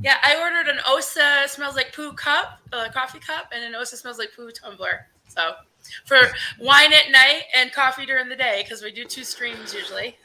Yeah, I ordered an Osa smells like poo cup, coffee cup, and an Osa smells like poo tumbler. So for wine at night and coffee during the day, because we do 2 streams usually.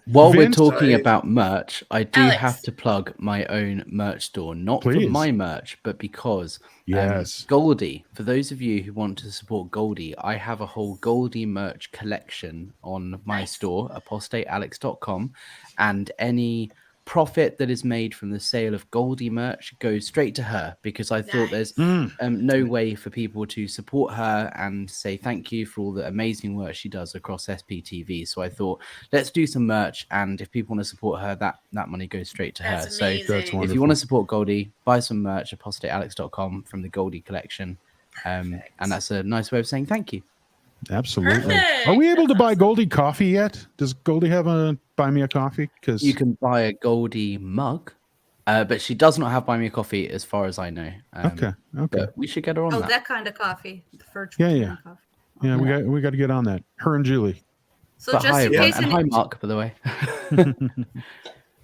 While we're Vince, talking Right. about merch, I do Alex. have to plug my own merch store, not for Please. my merch, but because Yes. Goldie, for those of you who want to support Goldie, I have a whole Goldie merch collection on my store, apostatealex.com, and any profit that is made from the sale of Goldie merch goes straight to her, because I thought there's no way for people to support her and say thank you for all the amazing work she does across SPTV. So I thought, let's do some merch, and if people want to support her, that money goes straight to her. So if you want to support Goldie, buy some merch, apostatealex.com from the Goldie collection, and that's a nice way of saying thank you. Absolutely. Perfect. Are we able to buy Goldie coffee yet? Does Goldie have a buy me a coffee? Because you can buy a Goldie mug, but she does not have buy me a coffee as far as I know. Okay. But we should get her on that. That kind of coffee. The first Yeah. coffee. Yeah, we got to get on that. Her and Julie. So But just hi, in everyone, case and hi, Mark, by the way.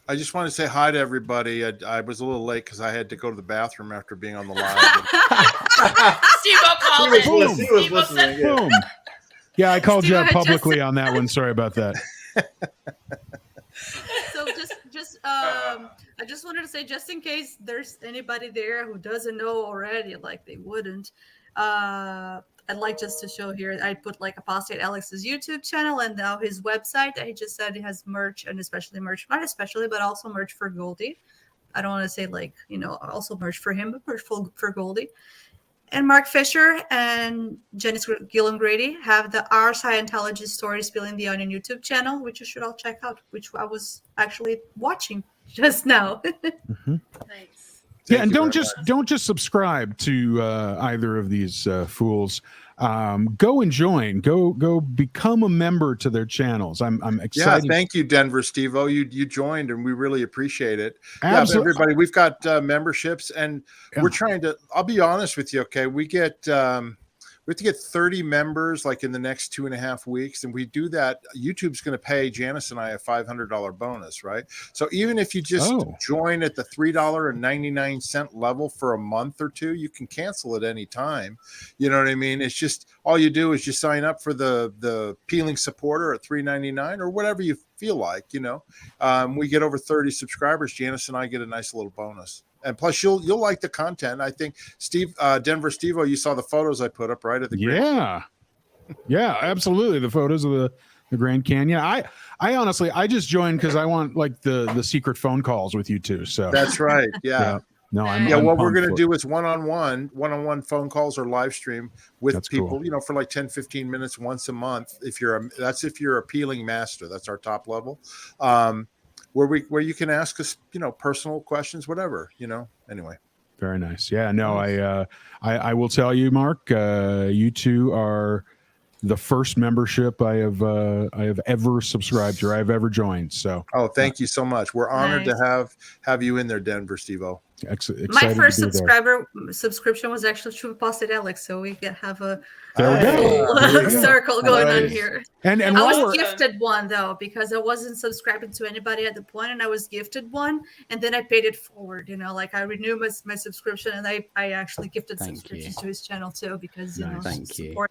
I just want to say hi to everybody. I was a little late because I had to go to the bathroom after being on the live. Steve-O called it. He was listening. Yeah. Boom. Yeah, I called you Steve, out I just- publicly on that one. Sorry about that. So I just wanted to say, just in case there's anybody there who doesn't know already, like they wouldn't, I'd like just to show here, I put like Apostate Alex's YouTube channel and now his website. He just said he has merch, and especially merch, not especially, but also merch for Goldie. I don't want to say like, also merch for him, but merch for Goldie. And Mark Fisher and Janice Gillen Grady have the Our Scientology Story Spilling the Onion YouTube channel, which you should all check out, which I was actually watching just now. Nice. Yeah, and don't just subscribe to either of these fools. Go and join. Go become a member to their channels. I'm excited. Yeah, thank you, Denver Steve-O. You joined, and we really appreciate it. Absolutely. Yeah, everybody, we've got memberships, and we're trying to. I'll be honest with you. Okay, we have to get 30 members like in the next 2.5 weeks, and we do that. YouTube's going to pay Janice and I a $500 bonus, right? So even if you just join at the $3.99 level for a month or two, you can cancel at any time. You know what I mean? It's just all you do is you sign up for the peeling supporter at $3.99 or whatever you feel like. We get over 30 subscribers. Janice and I get a nice little bonus. And plus, you'll like the content. I think Denver Steve-O, you saw the photos I put up, right? At the yeah, absolutely. The photos of the Grand Canyon. I honestly, I just joined because I want like the secret phone calls with you two. So that's right. Yeah. No, what we're going to do is one-on-one phone calls or live stream with people, cool. For like 10, 15 minutes once a month. If you're a peeling master, that's our top level. Where you can ask us, personal questions, whatever, anyway. Very nice. Yeah, no, I will tell you, Mark, you two are the first membership I have ever subscribed to or I've ever joined. So thank you so much. We're honored to have you in there, Denver Steve-O. My first subscription was actually through Apostate Alex, so we can have a circle going on here. And I was gifted one though, because I wasn't subscribing to anybody at the point, and I was gifted one, and then I paid it forward. Like I renewed my subscription, and I actually gifted subscriptions to his channel too, because thank you. Support.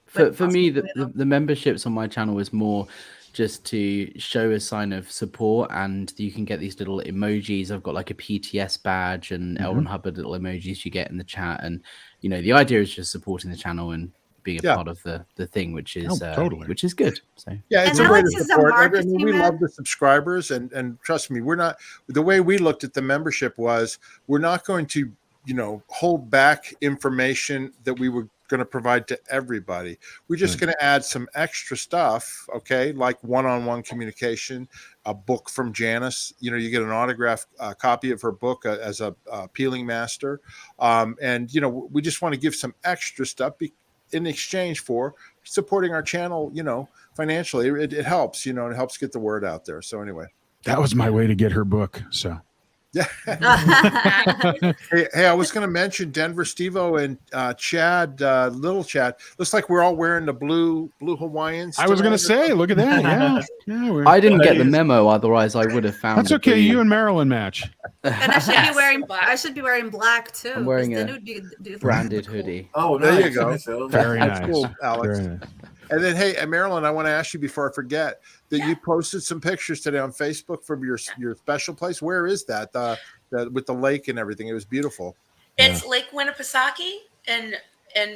For me, the memberships on my channel is more just to show a sign of support, and you can get these little emojis. I've got like a PTS badge and L. Ron Hubbard little emojis you get in the chat, and the idea is just supporting the channel and being a part of the thing, which is which is good. So it's a way to support. We love the subscribers, and trust me, we're not. The way we looked at the membership was we're not going to hold back information that we were going to provide to everybody. We're just going to add some extra stuff, okay, like one-on-one communication, a book from Janice. You get an autographed copy of her book as a peeling master, and we just want to give some extra stuff in exchange for supporting our channel. Financially, it helps. It helps get the word out there. So anyway, that was my way to get her book. So. Yeah. hey, I was going to mention Denver Steve-O and Chad, little Chad. Looks like we're all wearing the blue Hawaiians. I was going to say, look at that. Yeah. I didn't get the memo, otherwise I would have found. That's okay. You and Marilyn match. And I should Yes, be wearing black. I should be wearing black too. I'm wearing 'cause then a it would be branded cool. hoodie. Oh, There you nice. go. Nice. Very That's nice. cool, Alex. Very nice. And then, hey, Marilyn, I want to ask you before I forget that you posted some pictures today on Facebook from your special place. Where is that? The with the lake and everything. It was beautiful. It's Lake Winnipesaukee in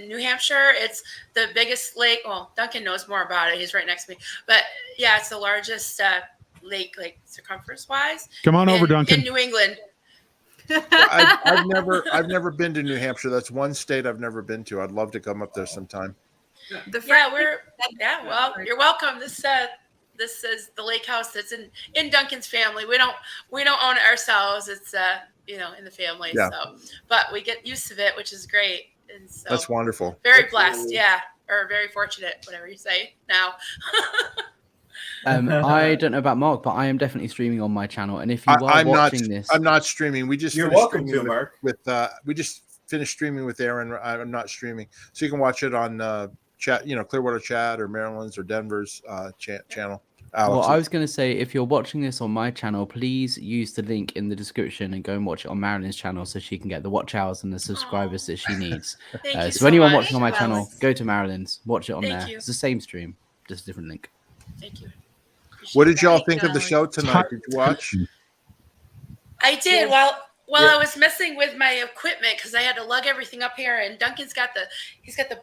New Hampshire. It's the biggest lake. Well, Duncan knows more about it. He's right next to me. But yeah, it's the largest lake, like circumference wise. Come on over, Duncan. In New England. I've never been to New Hampshire. That's one state I've never been to. I'd love to come up there sometime. Well, you're welcome. This is the lake house that's in Duncan's family. We don't own it ourselves. It's in the family. Yeah. So, but we get use of it, which is great. And so That's wonderful. Very blessed, yeah, or very fortunate, whatever you say now. I don't know about Mark, but I am definitely streaming on my channel. And if you are I'm watching this, I'm not streaming. We just You're finished welcome streaming to, Mark. we just finished streaming with Aaron. I'm not streaming, so you can watch it on chat. Clearwater Chat or Maryland's or Denver's channel. Alex. well, I was going to say, if you're watching this on my channel, please use the link in the description and go and watch it on Marilyn's channel so she can get the watch hours and the subscribers that she needs. Thank you So anyone much. watching on my Thank you, channel, Alex. go to Marilyn's, watch it on Thank there. you. It's the same stream, just a different link. Thank you. What did y'all Thank think you, of the Alex. show tonight? Did you watch? I did. Yeah. While Yeah. I was messing with my equipment because I had to lug everything up here, and Duncan's got the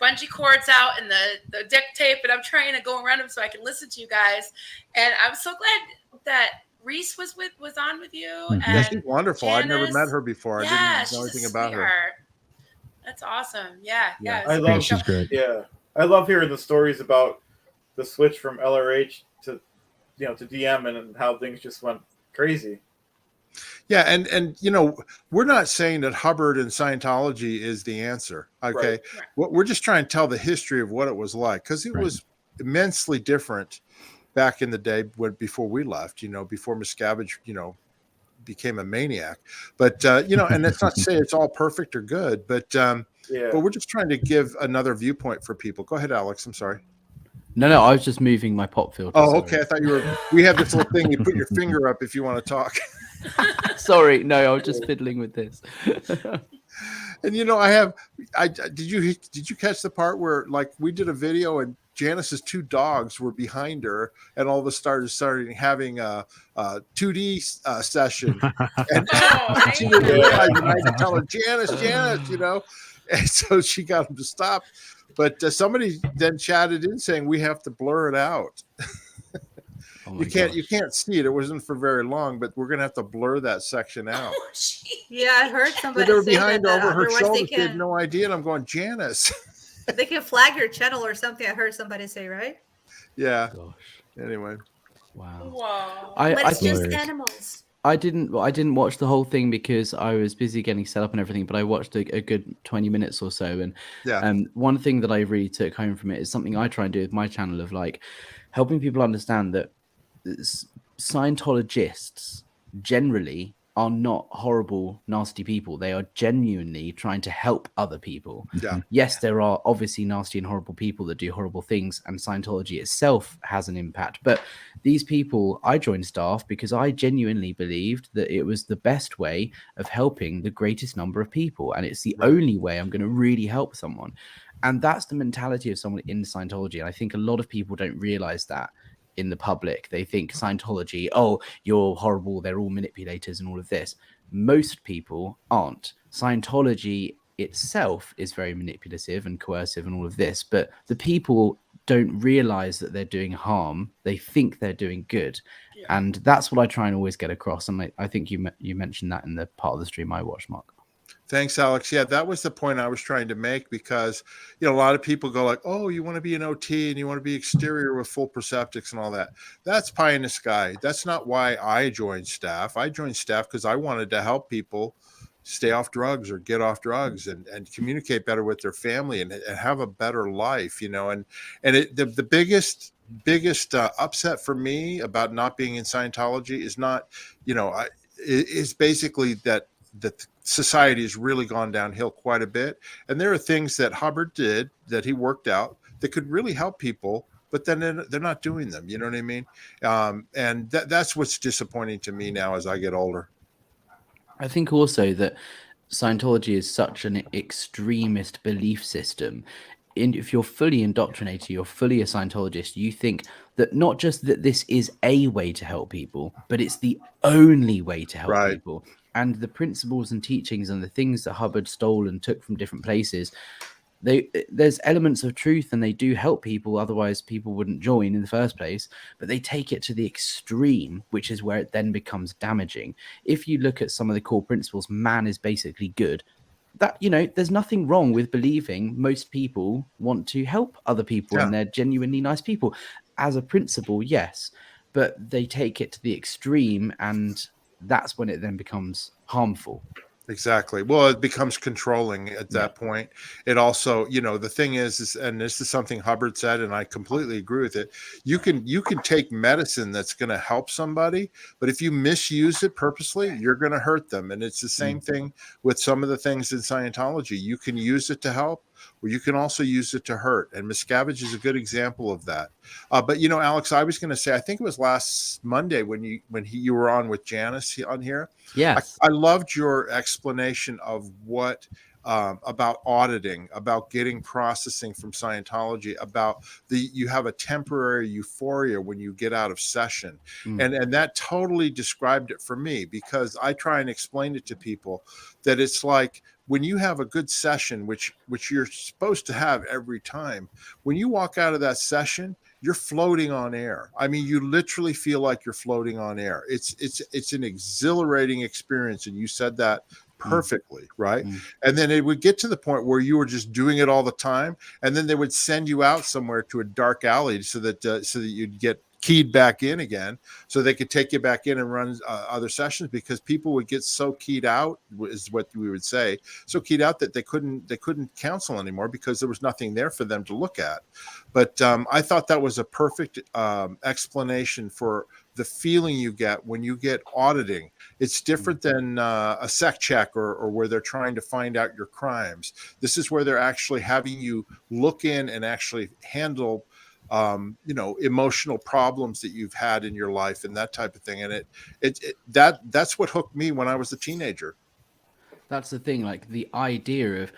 bungee cords out and the duct tape, and I'm trying to go around him so I can listen to you guys. And I'm so glad that Reese was on with you. Mhm. And Yeah, she's wonderful. I've never Janice. met her before. I Yeah, didn't know she's a anything about her. sweetheart. That's awesome. Yeah. Yeah. it was I a love- great Yeah, show. she's great. Yeah, I love hearing the stories about the switch from LRH to DM and how things just went crazy. Yeah, and we're not saying that Hubbard and Scientology is the answer. Okay, Right. We're just trying to tell the history of what it was like, because it Right. was immensely different back in the day before we left. Before Miscavige, became a maniac. But and that's not to say it's all perfect or good, but Yeah. we're just trying to give another viewpoint for people. Go ahead, Alex. I'm sorry. No, I was just moving my pop filter. Oh, sorry. okay. I thought you were. We have this little thing. You put your finger up if you want to talk. Sorry, no, I was just fiddling with this. And did you catch the part where, like, we did a video and Janice's two dogs were behind her, and all of us started having a 2D session, and Oh, she man. didn't realize, and I had to tell her, Janice, and so she got him to stop. But somebody then chatted in saying we have to blur it out. Oh my You gosh. can't see it. It wasn't for very long, but we're gonna have to blur that section out. Oh, gee. Yeah, I heard But somebody they were say behind that over her otherwise shoulder. they She had can no idea, and I'm going, Janice. they can flag your channel or something. I heard somebody say, right? Yeah. Gosh, Anyway. wow. Whoa. I But it's just Hilarious. animals. I didn't watch the whole thing because I was busy getting set up and everything, but I watched a good 20 minutes or so. And Yeah. one thing that I really took home from it is something I try and do with my channel of like helping people understand that Scientologists generally are not horrible, nasty people. They are genuinely trying to help other people. Yeah. Yes, there are obviously nasty and horrible people that do horrible things, and Scientology itself has an impact. But these people, I joined staff because I genuinely believed that it was the best way of helping the greatest number of people. And it's the only way I'm going to really help someone. And that's the mentality of someone in Scientology. And I think a lot of people don't realize that in the public. They think Scientology, oh, you're horrible, they're all manipulators and all of this. Most people aren't. Scientology itself is very manipulative and coercive and all of this, but the people don't realize that they're doing harm. They think they're doing good. Yeah. And that's what I try and always get across. And I think you mentioned that in the part of the stream I watched, Mark. Thanks, Alex. Yeah, that was the point I was trying to make, because a lot of people go like, oh, you want to be an OT and you want to be exterior with full perceptics and all that. That's pie in the sky. That's not why I joined staff. I joined staff because I wanted to help people stay off drugs or get off drugs and communicate better with their family and have a better life, and the biggest upset for me about not being in Scientology is not, is basically that society has really gone downhill quite a bit. And there are things that Hubbard did that he worked out that could really help people, but then they're not doing them. You know what I mean? And that's what's disappointing to me now as I get older. I think also that Scientology is such an extremist belief system. If you're fully indoctrinated, you're fully a Scientologist, you think that not just that this is a way to help people, but it's the only way to help Right. people. And the principles and teachings and the things that Hubbard stole and took from different places, there's elements of truth and they do help people, otherwise people wouldn't join in the first place, but they take it to the extreme, which is where it then becomes damaging. If you look at some of the core principles, man is basically good. That, there's nothing wrong with believing most people want to help other people and they're genuinely nice people. As a principle, yes, but they take it to the extreme and that's when it then becomes harmful. Exactly. Well, it becomes controlling at that point. It also, the thing is, and this is something Hubbard said, and I completely agree with it. You can take medicine that's going to help somebody, but if you misuse it purposely, you're going to hurt them. And it's the same thing with some of the things in Scientology. You can use it to help, or you can also use it to hurt. And Miscavige is a good example of that. But Alex, I was going to say, I think it was last Monday when you were on with Janice on here. Yes. I loved your explanation of what about auditing, about getting processing from Scientology, about you have a temporary euphoria when you get out of session. And that totally described it for me, because I try and explain it to people that it's like when you have a good session, which you're supposed to have every time, when you walk out of that session, you're floating on air. I mean, you literally feel like you're floating on air. It's an exhilarating experience. And you said that perfectly, right? And then it would get to the point where you were just doing it all the time. And then they would send you out somewhere to a dark alley so that you'd get keyed back in again, so they could take you back in and run other sessions, because people would get so keyed out, is what we would say, so keyed out that they couldn't counsel anymore because there was nothing there for them to look at. But I thought that was a perfect explanation for the feeling you get when you get auditing. It's different than a sec check or where they're trying to find out your crimes. This is where they're actually having you look in and actually handle emotional problems that you've had in your life and that type of thing. And that's what hooked me when I was a teenager. That's the thing, like the idea of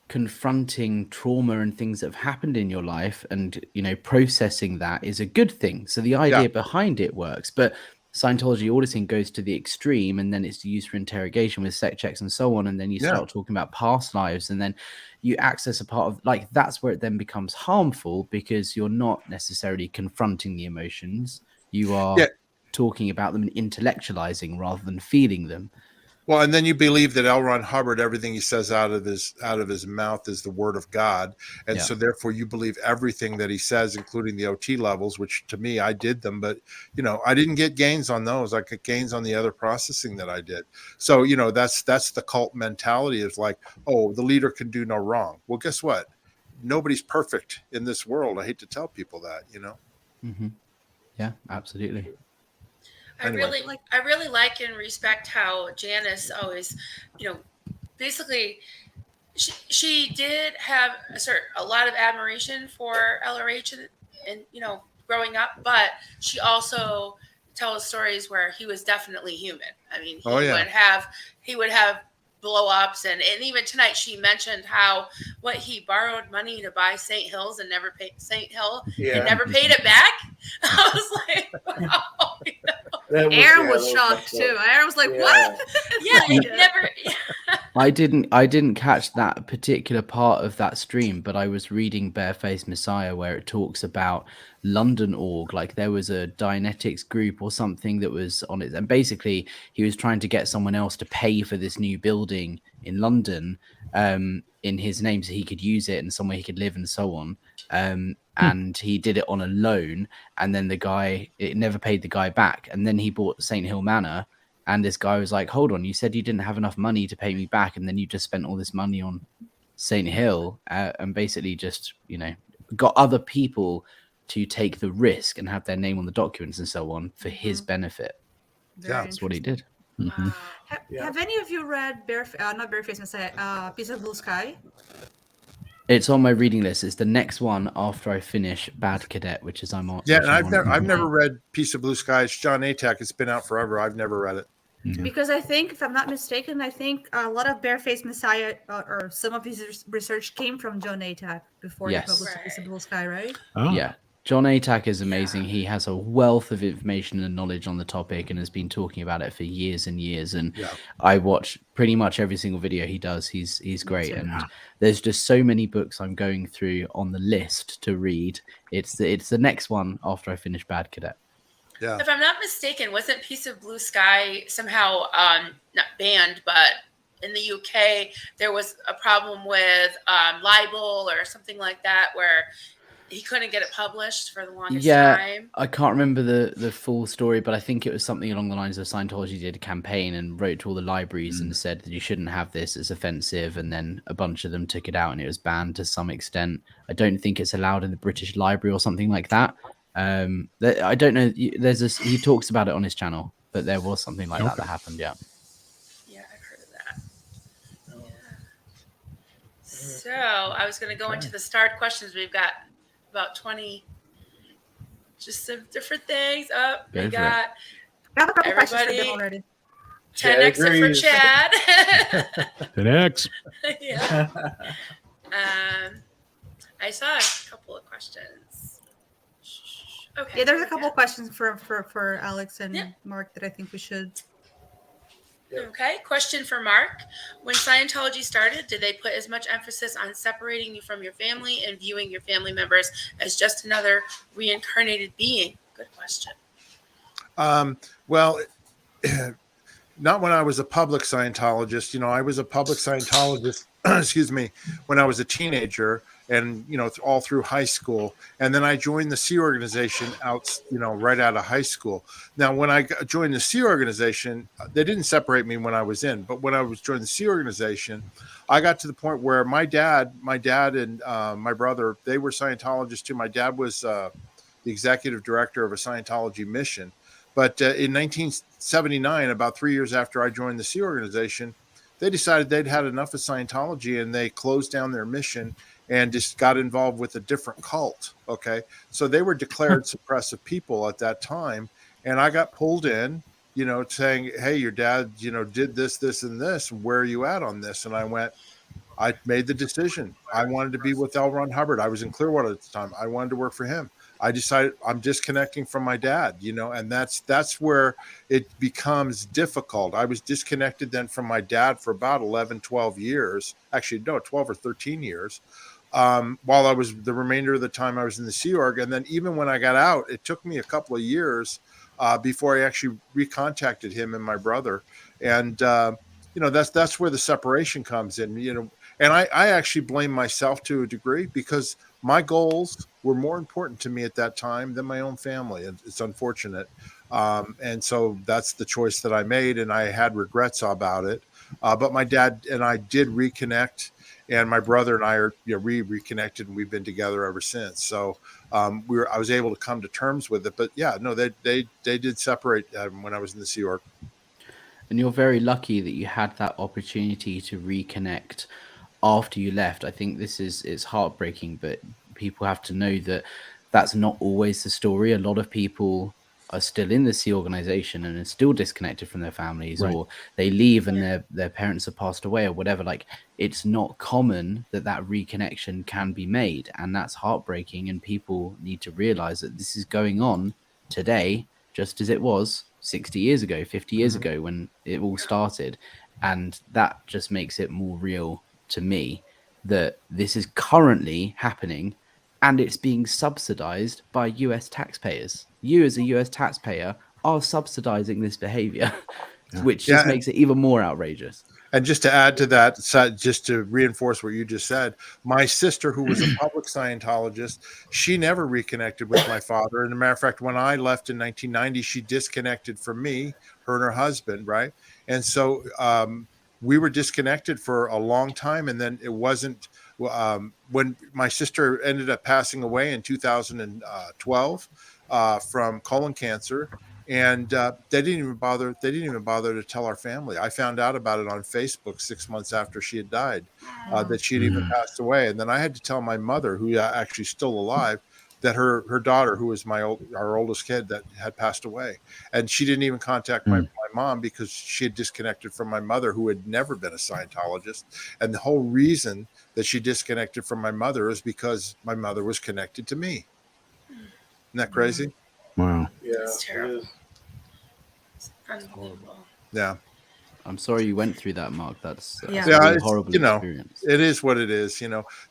confronting trauma and things that have happened in your life and, processing that is a good thing. So the idea behind it works, but Scientology auditing goes to the extreme, and then it's used for interrogation with sec checks and so on. And then you start talking about past lives, and then you access a part of, like, that's where it then becomes harmful, because you're not necessarily confronting the emotions. You are talking about them and intellectualizing rather than feeling them. Well, and then you believe that L. Ron Hubbard, everything he says out of his mouth is the word of God. And so therefore you believe everything that he says, including the OT levels, which to me, I did them, but I didn't get gains on those. I got gains on the other processing that I did. So, that's the cult mentality, is like, oh, the leader can do no wrong. Well, guess what? Nobody's perfect in this world. I hate to tell people that, Yeah, absolutely. I really like and respect how Janice always, basically she did have a lot of admiration for LRH and growing up, but she also tells stories where he was definitely human. I mean, he would have blow ups, and even tonight she mentioned how he borrowed money to buy St. Hills and never paid and never paid it back. I was like, wow. Aaron was shocked too. Aaron was like, "What?" Never. I didn't catch that particular part of that stream, but I was reading Barefaced Messiah, where it talks about London org. Like, there was a Dianetics group or something that was on it, and basically he was trying to get someone else to pay for this new building in London in his name so he could use it and somewhere he could live and so on. And he did it on a loan, and then it never paid the guy back. And then he bought St. Hill Manor, and this guy was like, hold on, you said you didn't have enough money to pay me back, and then you just spent all this money on St. Hill, and basically just, got other people to take the risk and have their name on the documents and so on for his benefit. That's what he did. Wow. Have any of you read not Barefaced Messiah, Piece of Blue Sky? It's on my reading list. It's the next one after I finish Bad Cadet, which is I'm on. Yeah, and I've never read Piece of Blue Sky. It's John Atack. It's been out forever. I've never read it. Because I think, if I'm not mistaken, I think a lot of Barefaced Messiah or some of his research came from John Atack before he Yes. published Right. Piece of Blue Sky, right? Oh. Yeah. John Atack is amazing. He has a wealth of information and knowledge on the topic and has been talking about it for years and years. And Yeah. I watch pretty much every single video he does. He's great. too. And there's just so many books I'm going through on the list to read. It's the next one after I finish Bad Cadet. Yeah. If I'm not mistaken, wasn't Piece of Blue Sky somehow not banned, but in the UK there was a problem with libel or something like that where he couldn't get it published for the longest time? I can't remember the full story, but I think it was something along the lines of Scientology did a campaign and wrote to all the libraries and said that you shouldn't have this, it's offensive, and then a bunch of them took it out and it was banned to some extent. I don't think it's allowed in the British Library or something like that. I don't know. He talks about it on his channel, but there was something like that happened. Yeah. Yeah, I've heard of that. Yeah. So I was going to go into the starred questions. We've got about 20, just some different things. Up, Go we for got I have a couple questions for them everybody. already. 10x for agrees. Chad. 10x. Yeah. I saw a couple of questions. Okay. Yeah, there's a couple of questions for Alex and Yeah. Mark that I think we should. Okay, question for Mark. When Scientology started, did they put as much emphasis on separating you from your family and viewing your family members as just another reincarnated being? Good question. Well, not when I was a public Scientologist. You know, I was a public Scientologist, excuse me, when I was a teenager and, you know, all through high school. And then I joined the Sea Organization out, you know, right out of high school. Now, when I joined the Sea Organization, they didn't separate me when I was in, but when I was joining the Sea Organization, I got to the point where my dad and my brother, they were Scientologists too. My dad was the executive director of a Scientology mission. But in 1979, about 3 years after I joined the Sea Organization, they decided they'd had enough of Scientology and they closed down their mission and just got involved with a different cult. Okay. So they were declared suppressive people at that time. And I got pulled in, you know, saying, hey, your dad, you know, did this, this, and this. Where are you at on this? And I made the decision. I wanted to be with L. Ron Hubbard. I was in Clearwater at the time. I wanted to work for him. I decided I'm disconnecting from my dad, you know, and that's where it becomes difficult. I was disconnected then from my dad for about 11, 12 years, actually, no, 12 or 13 years, while I was the remainder of the time I was in the Sea Org. And then even when I got out, it took me a couple of years before I actually recontacted him and my brother. And, you know, that's where the separation comes in, you know, and I actually blame myself to a degree because my goals were more important to me at that time than my own family. It's unfortunate. And so that's the choice that I made. And I had regrets about it. But my dad and I did reconnect, and my brother and I are, you know, reconnected, and we've been together ever since. So I was able to come to terms with it. But yeah, no, they did separate when I was in the Sea Org. And you're very lucky that you had that opportunity to reconnect after you left. I think it's heartbreaking, but people have to know that that's not always the story. A lot of people are still in the Sea Organization and are still disconnected from their families, Right. or they leave and their parents have passed away or whatever. Like, it's not common that reconnection can be made, and that's heartbreaking. And people need to realize that this is going on today, just as it was 60 years ago, 50 years ago when it all started. And that just makes it more real to me that this is currently happening, and it's being subsidized by US taxpayers. You as a US taxpayer are subsidizing this behavior, which just makes it even more outrageous. And just to add to that, just to reinforce what you just said, my sister, who was a public Scientologist, she never reconnected with my father. And as a matter of fact, when I left in 1990, she disconnected from me, her and her husband, right? And so we were disconnected for a long time. And then it wasn't when my sister ended up passing away in 2012 from colon cancer. And they didn't even bother to tell our family. I found out about it on Facebook 6 months after she had died, that she had even passed away. And then I had to tell my mother, who actually still alive, that her daughter, who was our oldest kid, that had passed away, and she didn't even contact my mom because she had disconnected from my mother, who had never been a Scientologist. And the whole reason that she disconnected from my mother is because my mother was connected to me. Isn't that crazy? Wow. Yeah, It's it terrible. is. It's unbelievable. Yeah. I'm sorry you went through that, Mark. That's a Yeah. really it's, horrible you know, experience. it is what it is.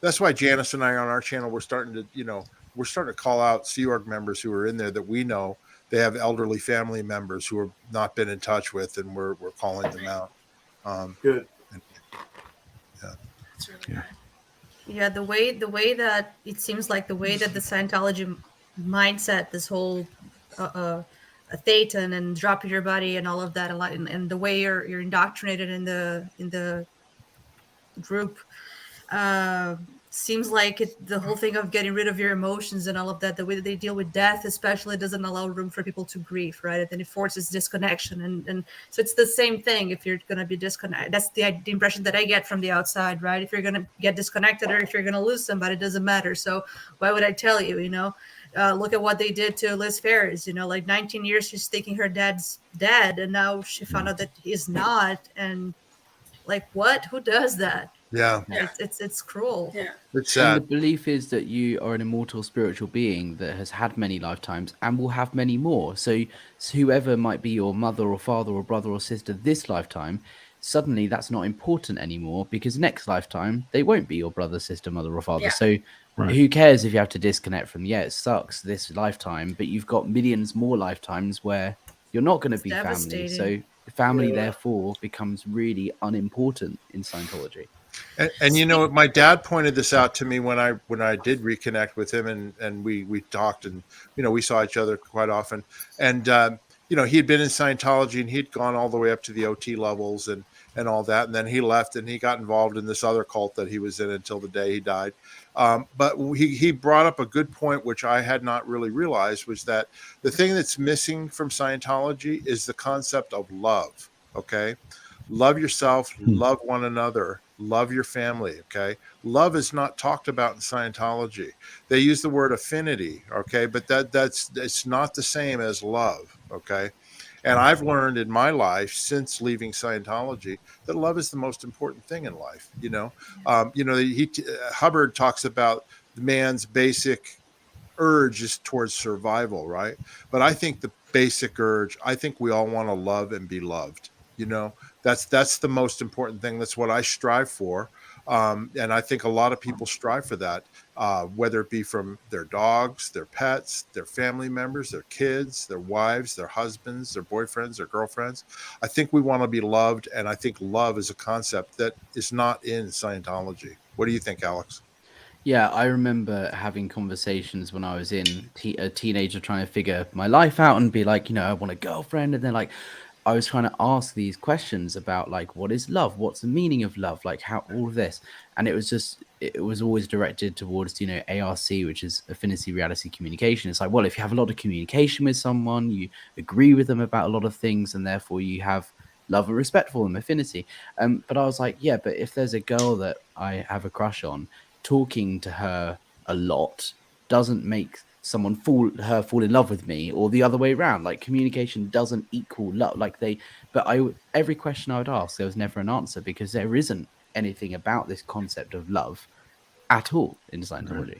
That's why Janice and I on our channel, we're starting to call out Sea Org members who are in there that we know they have elderly family members who have not been in touch with, and we're calling them out. Good. Yeah. It's really Yeah. good. Yeah, the way that it seems like the way that the Scientology mindset, this whole thetan and drop your body and all of that, and the way you're indoctrinated in the group, uh, seems like the whole thing of getting rid of your emotions and all of that, the way that they deal with death especially, doesn't allow room for people to grieve, right? And then it forces disconnection, and so it's the same thing. If you're going to be disconnected, that's the impression that I get from the outside, right? If you're going to get disconnected or if you're going to lose somebody, it doesn't matter. So why would I tell you? Look at what they did to Liz Ferris. Like 19 years she's thinking her dad's dead, and now she found out that he's not. And like, what? Who does that? Yeah. Yeah. It's cruel. Yeah. It's And the sad. belief is that you are an immortal spiritual being that has had many lifetimes and will have many more. So whoever might be your mother or father or brother or sister this lifetime, suddenly that's not important anymore, because next lifetime they won't be your brother, sister, mother or father. Yeah. So Right. who cares if you have to disconnect from, it sucks this lifetime, but you've got millions more lifetimes where you're not going to It's be family. So devastating. family Yeah. therefore becomes really unimportant in Scientology. And my dad pointed this out to me when I did reconnect with him, and we talked, and we saw each other quite often, and he had been in Scientology, and he'd gone all the way up to the OT levels and all that, and then he left and he got involved in this other cult that he was in until the day he died. But he brought up a good point, which I had not really realized, was that the thing that's missing from Scientology is the concept of love. Okay. Love yourself, love one another, love your family. Okay. Love is not talked about in Scientology. They use the word affinity. Okay. But it's not the same as love. Okay. And I've learned in my life since leaving Scientology that love is the most important thing in life. Hubbard talks about the man's basic urge is towards survival, right? But I think the basic urge, I think we all want to love and be loved. That's the most important thing. That's what I strive for. And I think a lot of people strive for that, whether it be from their dogs, their pets, their family members, their kids, their wives, their husbands, their boyfriends, their girlfriends. I think we want to be loved. And I think love is a concept that is not in Scientology. What do you think, Alex? Yeah, I remember having conversations when I was a teenager, trying to figure my life out and be like, I want a girlfriend. And then I was trying to ask these questions about like, what is love? What's the meaning of love? Like how all of this. And it was always directed towards, ARC, which is affinity reality communication. It's like, well, if you have a lot of communication with someone, you agree with them about a lot of things, and therefore you have love and respect for them, affinity. But I was like, yeah, but if there's a girl that I have a crush on, talking to her a lot doesn't make someone fall in love with me, or the other way around. Like communication doesn't equal love. Every question I would ask, there was never an answer, because there isn't anything about this concept of love at all in Scientology.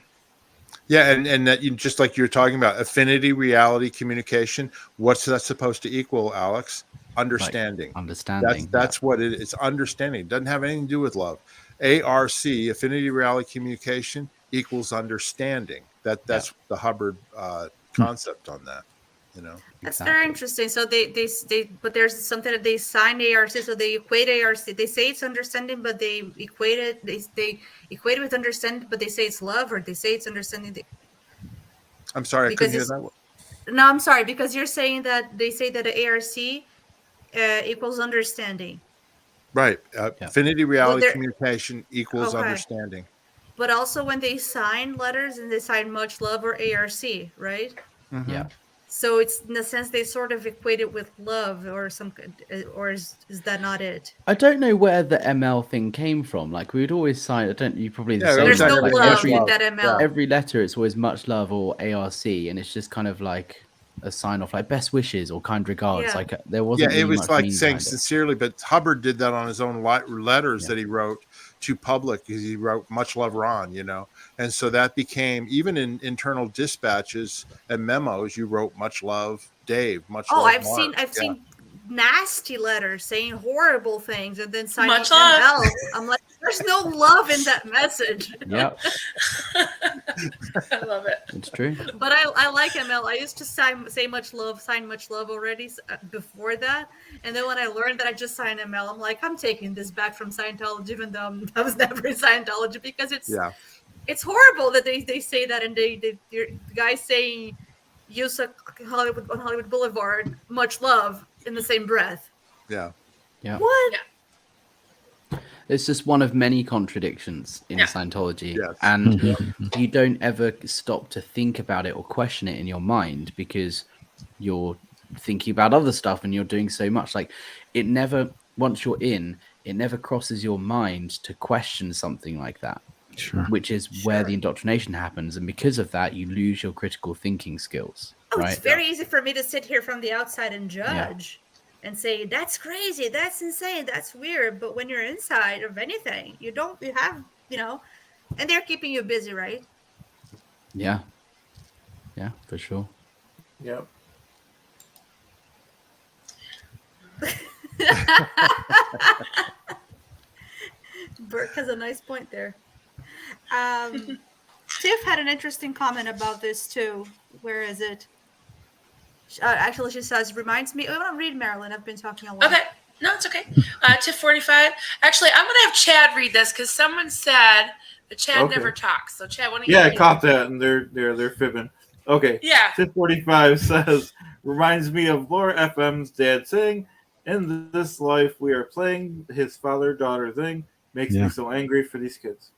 Yeah, and that just like you're talking about affinity, reality, communication. What's that supposed to equal, Alex? Understanding. Understanding. That's what it is. It's understanding. It doesn't have anything to do with love. ARC, affinity, reality, communication equals understanding. That's the Hubbard concept on that. That's very interesting. So they but there's something that they sign ARC, so they equate ARC. They say it's understanding, but they equate it. They equate it with understanding, but they say it's love, or they say it's understanding. I'm sorry, I couldn't hear that. No, I'm sorry, because you're saying that they say that ARC equals understanding. Right. Affinity, reality, communication equals Okay. understanding. But also when they sign letters and they sign much love or ARC, right? Yeah. So it's in a sense they sort of equate it with love or or is that not it? I don't know where the ML thing came from. Like we would always sign. I don't. You probably the Yeah, same. There's no like love every in that ML. every letter, it's always much love or ARC, and it's just kind of like a sign off, like best wishes or kind regards. Yeah. Like there wasn't Yeah, it really was much like meaning saying behind it. sincerely, but Hubbard did that on his own letters Yeah. that he wrote to public, because he wrote "Much Love, Ron," and so that became, even in internal dispatches and memos, you wrote "Much love, Dave." Much Oh, love, I've Mark. seen nasty letters saying horrible things and then signing Much love. ML. I'm like, there's no love in that message. Yep, I love it. it's true. But I like ML. I used to sign much love already before that. And then when I learned that I just signed ML, I'm like, I'm taking this back from Scientology, even though I was never in Scientology, because it's horrible that they say that, and the guys saying use on Hollywood Boulevard, much love in the same breath. Yeah. What? Yeah. It's just one of many contradictions in Yeah. Scientology, Yes. and you don't ever stop to think about it or question it in your mind because you're thinking about other stuff and you're doing so much. Like it never, once you're in, it never crosses your mind to question something like that. Sure. Which is where the indoctrination happens, and because of that, you lose your critical thinking skills. Oh, right? it's very easy for me to sit here from the outside and judge and say that's crazy, that's insane, that's weird. But when you're inside of anything, you have, and they're keeping you busy, right? Yeah, for sure. Yep. Burke has a nice point there. Tiff had an interesting comment about this too. Where is it? Actually, she says, reminds me. I want to read Marilyn. I've been talking a lot. Okay. No, it's okay. Tiff 45. Actually, I'm going to have Chad read this because someone said that Chad never talks. So, Chad, why don't you Yeah, I read caught that, and they're fibbing. Okay. Yeah. 45 says, reminds me of Laura FM's dad saying, in this life we are playing his father-daughter thing. Makes me so angry for these kids.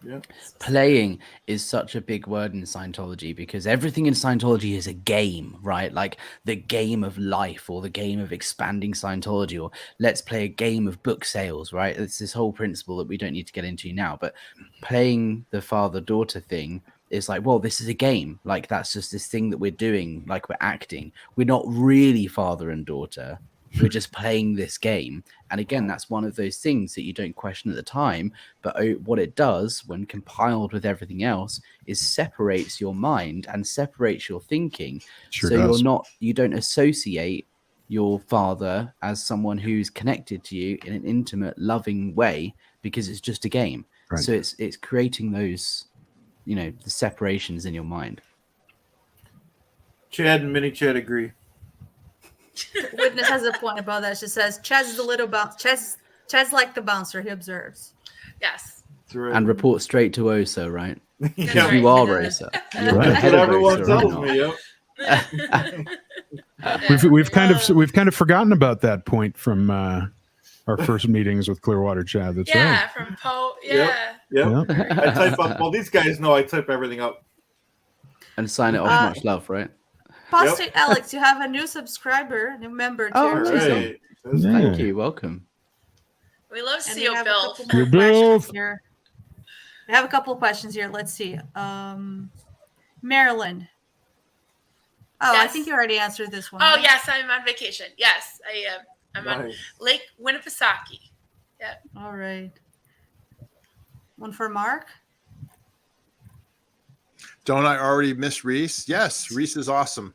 Yeah. Playing is such a big word in Scientology because everything in Scientology is a game, right? Like the game of life or the game of expanding Scientology, or let's play a game of book sales, right? It's this whole principle that we don't need to get into now, but playing the father-daughter thing is like, well, this is a game. Like that's just this thing that we're doing, like we're acting. We're not really father and daughter. We're just playing this game. And again, that's one of those things that you don't question at the time. But what it does when compiled with everything else is separates your mind and separates your thinking. Sure so does. you don't associate your father as someone who's connected to you in an intimate, loving way because it's just a game. Right. So it's creating those, the separations in your mind. Chad and Mini Chad agree. Witness has a point about that. She says, Chaz is a little bounce. Chaz like the bouncer, he observes. Yes. Right. And report straight to OSA, right? Because right. you are OSA. You're Right. the head of Everyone OSA, tells right me, yep. We've kind of forgotten about that point from our first meetings with Clearwater Chad. That's Yeah, right. from Poe. Yeah. Yep. Yeah. I type up. Well, these guys know I type everything up. And sign it off, much love, right? Postate Alex, you have a new subscriber, new member to Oh, your right. channel. Right. That's Yeah. Thank you. Welcome. We love And CO we have Bill. a couple more Your Bill. questions here. We have a couple of questions here. Let's see. Maryland. Oh, I Yes. think you already answered this one. Oh, right? yes, I'm on vacation. Yes, I am. I'm on nice. Lake Winnipesaukee. All right. One for Mark. Don't I already miss Reese? Yes, Reese is awesome.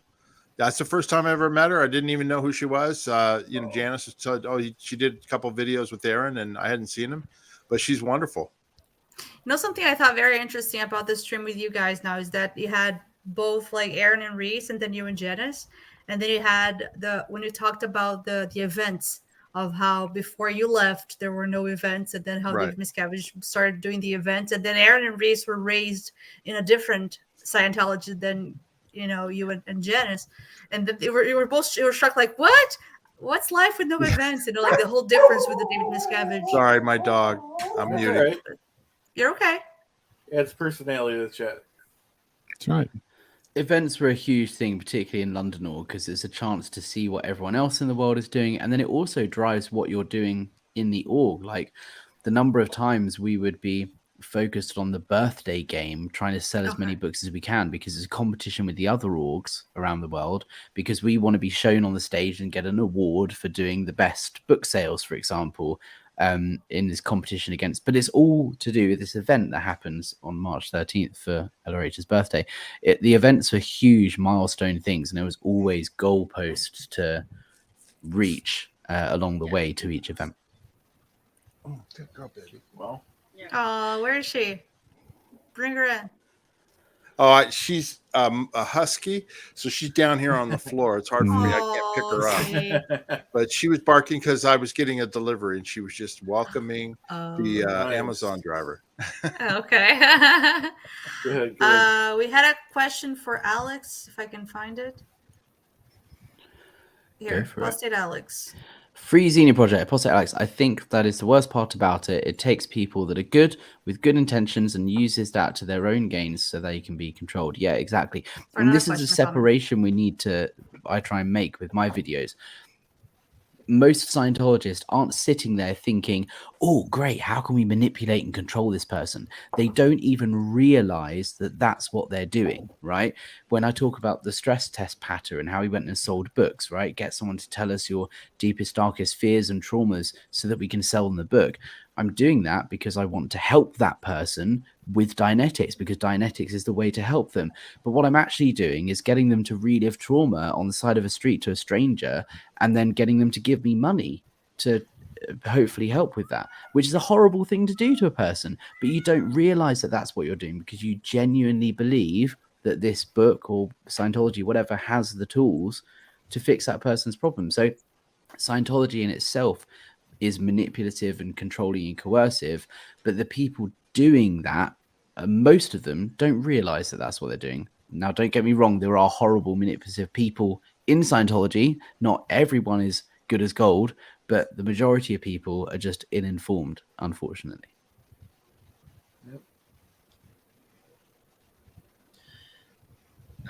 That's the first time I ever met her. I didn't even know who she was. Janice said, she did a couple of videos with Aaron, and I hadn't seen him, but she's wonderful. Something I thought very interesting about this stream with you guys now is that you had both like Aaron and Reese, and then you and Janice, and then you had when you talked about the events of how before you left there were no events, and then how David Miscavige started doing the events, and then Aaron and Reese were raised in a different Scientology than you and Janice, and that you were shocked, like what's life with no events, like the whole difference with the David Miscavige. Sorry, my dog. I'm That's muted. all right. You're okay. Adds personality to the chat. That's right. Events were a huge thing, particularly in London Org, because it's a chance to see what everyone else in the world is doing. And then it also drives what you're doing in the org. Like the number of times we would be focused on the birthday game, trying to sell as many books as we can, because it's a competition with the other orgs around the world, because we want to be shown on the stage and get an award for doing the best book sales, for example. In this competition against, but it's all to do with this event that happens on March 13th for LRH's birthday. The events were huge milestone things, and there was always goalposts to reach along the way to each event. Oh, good girl, baby. Well, Oh, where is she? Bring her in. Oh, she's a husky, so she's down here on the floor. It's hard for me. I can't pick her up. up. But she was barking because I was getting a delivery, and she was just welcoming the nice. Amazon driver. Okay. Good. We had a question for Alex, if I can find it. Here, Go for it. Apostate Alex. Free Xenia Project, Apostate Alex. I think that is the worst part about it. It takes people that are good with good intentions and uses that to their own gains so they can be controlled. Yeah, exactly. For And another this is a question, comment. separation we need to, I try and make with my videos. Most Scientologists aren't sitting there thinking, oh, great, how can we manipulate and control this person? They don't even realize that that's what they're doing, right? When I talk about the stress test pattern and how we went and sold books, right? Get someone to tell us your deepest, darkest fears and traumas so that we can sell them the book. I'm doing that because I want to help that person with Dianetics, because Dianetics is the way to help them. But what I'm actually doing is getting them to relive trauma on the side of a street to a stranger, and then getting them to give me money to hopefully help with that, which is a horrible thing to do to a person. But you don't realize that that's what you're doing because you genuinely believe that this book or Scientology, whatever, has the tools to fix that person's problem. So Scientology in itself is manipulative and controlling and coercive, but the people doing that, most of them don't realize that that's what they're doing. Now, don't get me wrong, there are horrible manipulative people in Scientology. Not everyone is good as gold, but the majority of people are just ill-informed, unfortunately.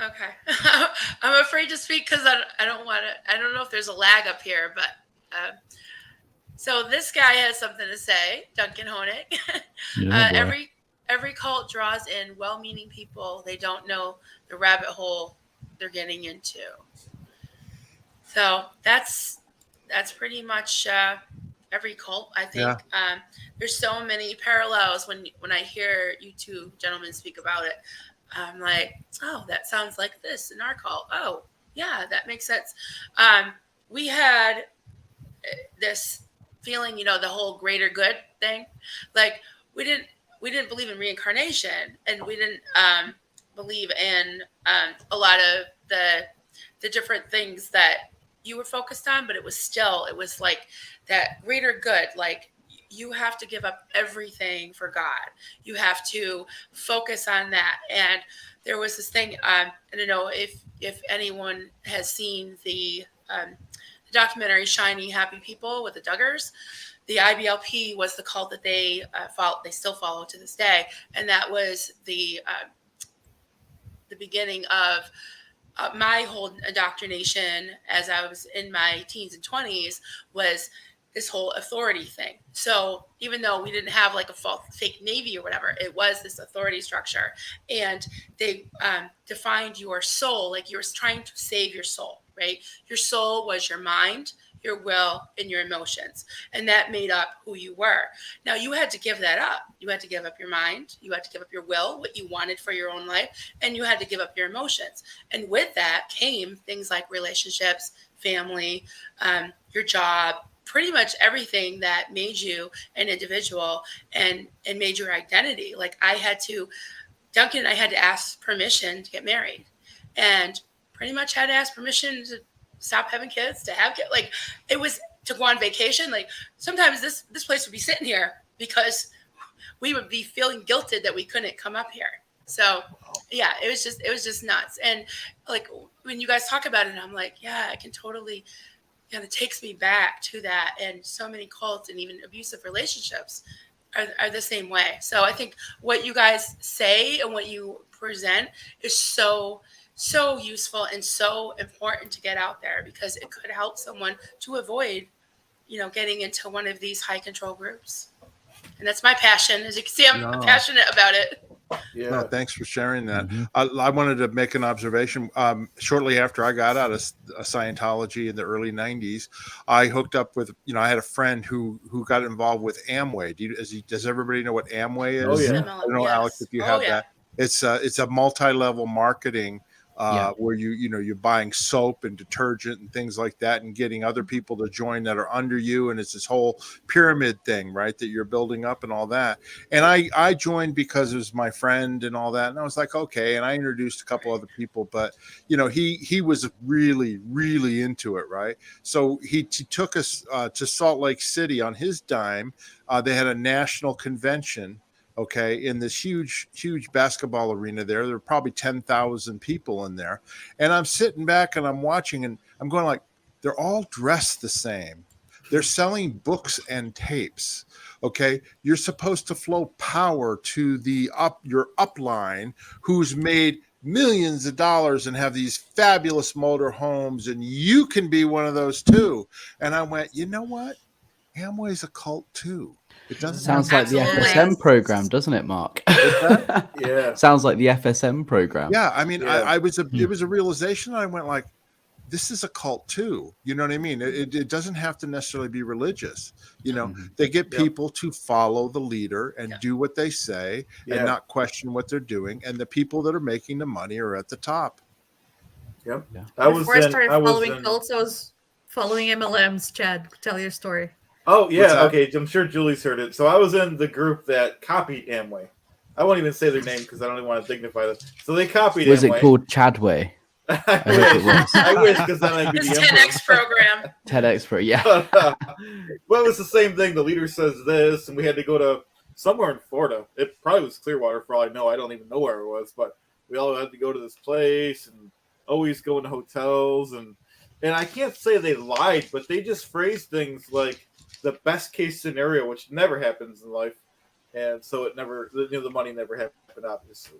Okay. I'm afraid to speak because I don't want to. I don't know if there's a lag up here, but so this guy has something to say, Duncan Honig. Every cult draws in well-meaning people. They don't know the rabbit hole they're getting into. So that's pretty much every cult, I think. Yeah. There's so many parallels when I hear you two gentlemen speak about it. I'm like, oh, that sounds like this in our cult. Oh, yeah, that makes sense. We had this feeling, the whole greater good thing. Like we didn't believe in reincarnation, and we didn't believe in a lot of the different things that you were focused on, but it was like that greater good. Like you have to give up everything for God. You have to focus on that. And there was this thing, I don't know if anyone has seen the documentary Shiny Happy People with the Duggars. The IBLP was the cult that they still follow to this day. And that was the beginning of my whole indoctrination as I was in my teens and 20s was this whole authority thing. So even though we didn't have like a fake Navy or whatever, it was this authority structure. And they defined your soul, like you were trying to save your soul, right? Your soul was your mind, your will, and your emotions. And that made up who you were. Now you had to give that up. You had to give up your mind. You had to give up your will, what you wanted for your own life. And you had to give up your emotions. And with that came things like relationships, family, your job, pretty much everything that made you an individual and made your identity. Like Duncan and I had to ask permission to get married, and pretty much had to ask permission to stop having kids, to have kids. Like it was to go on vacation. Like sometimes this place would be sitting here because we would be feeling guilted that we couldn't come up here. So yeah, it was just nuts. And like when you guys talk about it, I'm like, yeah, I can totally. And it takes me back to that. And so many cults and even abusive relationships are the same way. So I think what you guys say and what you present is so so useful and so important to get out there because it could help someone to avoid, getting into one of these high control groups. And that's my passion. As you can see, I'm passionate about it. Yeah. No, thanks for sharing that. Mhm. I wanted to make an observation. Shortly after I got out of Scientology in the early '90s, I hooked up with, I had a friend who got involved with Amway. Does everybody know what Amway is? Oh, yeah. I don't know, Alex, if you have that. It's a multi-level marketing where you're buying soap and detergent and things like that and getting other people to join that are under you. And it's this whole pyramid thing, right, that you're building up and all that. And I joined because it was my friend and all that. And I was like, okay. And I introduced a couple other people, but he was really, really into it. Right. So he took us to Salt Lake City on his dime. They had a national convention. Okay, in this huge basketball arena there were probably 10,000 people in there. And I'm sitting back and I'm watching and I'm going like, they're all dressed the same. They're selling books and tapes. Okay, you're supposed to flow power to your upline who's made millions of dollars and have these fabulous motor homes, and you can be one of those too. And I went, you know what? Amway's a cult too. It doesn't sounds like the Absolutely. FSM program, doesn't it, Mark? Yeah. Sounds like the FSM program. Yeah, I mean, Yeah. it was a realization. I went like, this is a cult too. You know what I mean? It doesn't have to necessarily be religious. They get people to follow the leader and do what they say and not question what they're doing. And the people that are making the money are at the top. Yep. Yeah. Before I started following cults, I was following MLMs. Chad, tell your story. Oh, yeah. Okay. I'm sure Julie's heard it. So I was in the group that copied Amway. I won't even say their name because I don't even want to dignify them. So they copied Was Amway. it called Chadway? I hope it was. I wish, because then I'd be It's the 10X program. TEDx Pro, yeah. But it was the same thing. The leader says this, and we had to go to somewhere in Florida. It probably was Clearwater for all I know. I don't even know where it was, but we all had to go to this place and always go into hotels. And I can't say they lied, but they just phrased things like the best case scenario, which never happens in life. And so it never, the money never happened, obviously.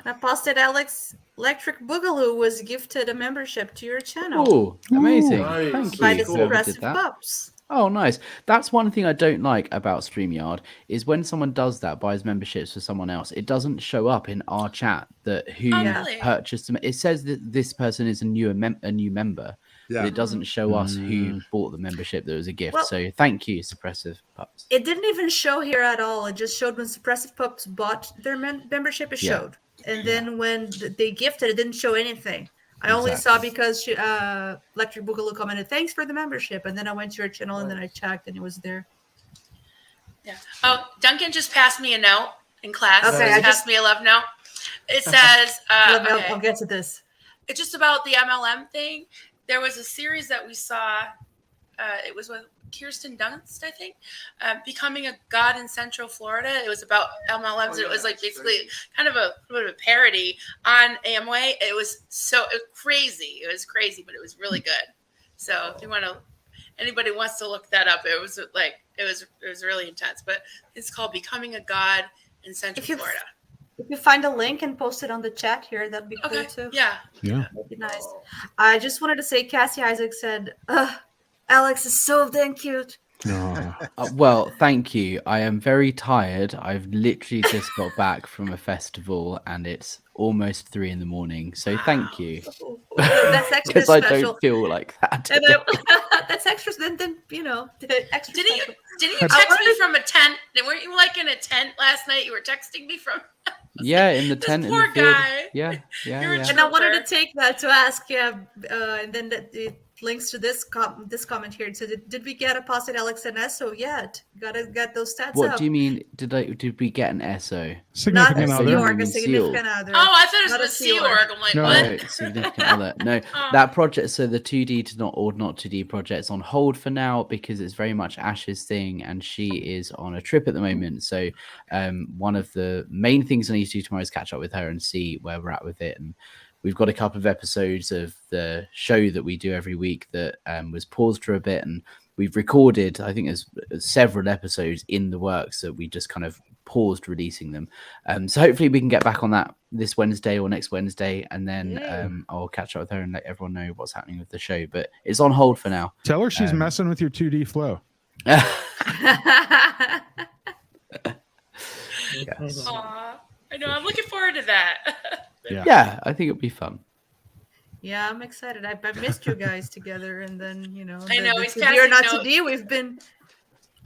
And I posted Alex Electric Boogaloo was gifted a membership to your channel Oh, amazing. Nice. Thank by you. the whoever did Suppressive that. Pups. Oh, nice. That's one thing I don't like about StreamYard is when someone does that, buys memberships for someone else, it doesn't show up in our chat that who really? purchased them. It says that this person is a new member, but Yeah. it doesn't show us who bought the membership that was a gift. Well- So thank you, Suppressive Pups. It didn't even show here at all. It just showed when Suppressive Pups bought their membership. It Yeah. showed, and then when they gifted, it didn't show anything. I only saw because she, Electric Boogaloo commented, "Thanks for the membership," and then I went to your channel and then I checked and it was there. Yeah. Oh, Duncan just passed me a note in class. Okay, He passed me a love note. It says, I'll get to this. It's just about the MLM thing. There was a series that we saw. It was with Kirsten Dunst, I think, Becoming a God in Central Florida. It was about MLMs. It was like basically kind of a bit of a parody on Amway. It was crazy. It was crazy, but it was really good. So if you want to, anybody wants to look that up, it was really intense. But it's called Becoming a God in Central Florida. If you find a link and post it on the chat here, that'd be cool Okay. too. Yeah. That'd be nice. I just wanted to say, Cassie Isaac said, Alex is so damn cute. Well, thank you. I am very tired. I've literally just got back from a festival and it's almost 3 a.m. So thank you. That's extra Because I special. don't feel like that. And that's extra. Then extra. Didn't special. you text me from a tent? Weren't you like in a tent last night? You were texting me from. Yeah, in the This tent in poor the field. guy. Yeah. You're a And I wanted to take that to ask, and then it links to this comment here. So did we get a positive Alex and SO yet? Got those stats What up. do you mean? Did we get an SO? Not Significant a other? Sea other. Org, a significant other. Oh, I thought it Not a was the Sea Sea Org. Org. I'm like, No. what? No, significant other. No, Oh. that project. So the 2D to not 2D project's on hold for now because it's very much Ash's thing, and she is on a trip at the moment. So, one of the main things I need to do tomorrow is catch up with her and see where we're at with it. And we've got a couple of episodes of the show that we do every week that was paused for a bit, and we've recorded. I think there's several episodes in the works that we just kind of paused releasing them. So hopefully we can get back on that this Wednesday or next Wednesday, and then Yay. I'll catch up with her and let everyone know what's happening with the show. But it's on hold for now. Tell her she's messing with your 2D flow. Yes. Aw, I know. I'm looking forward to that. Yeah, I think it'll be fun. Yeah, I'm excited. I missed you guys together, and then I know, he's to be or passing not to notes. be. We've been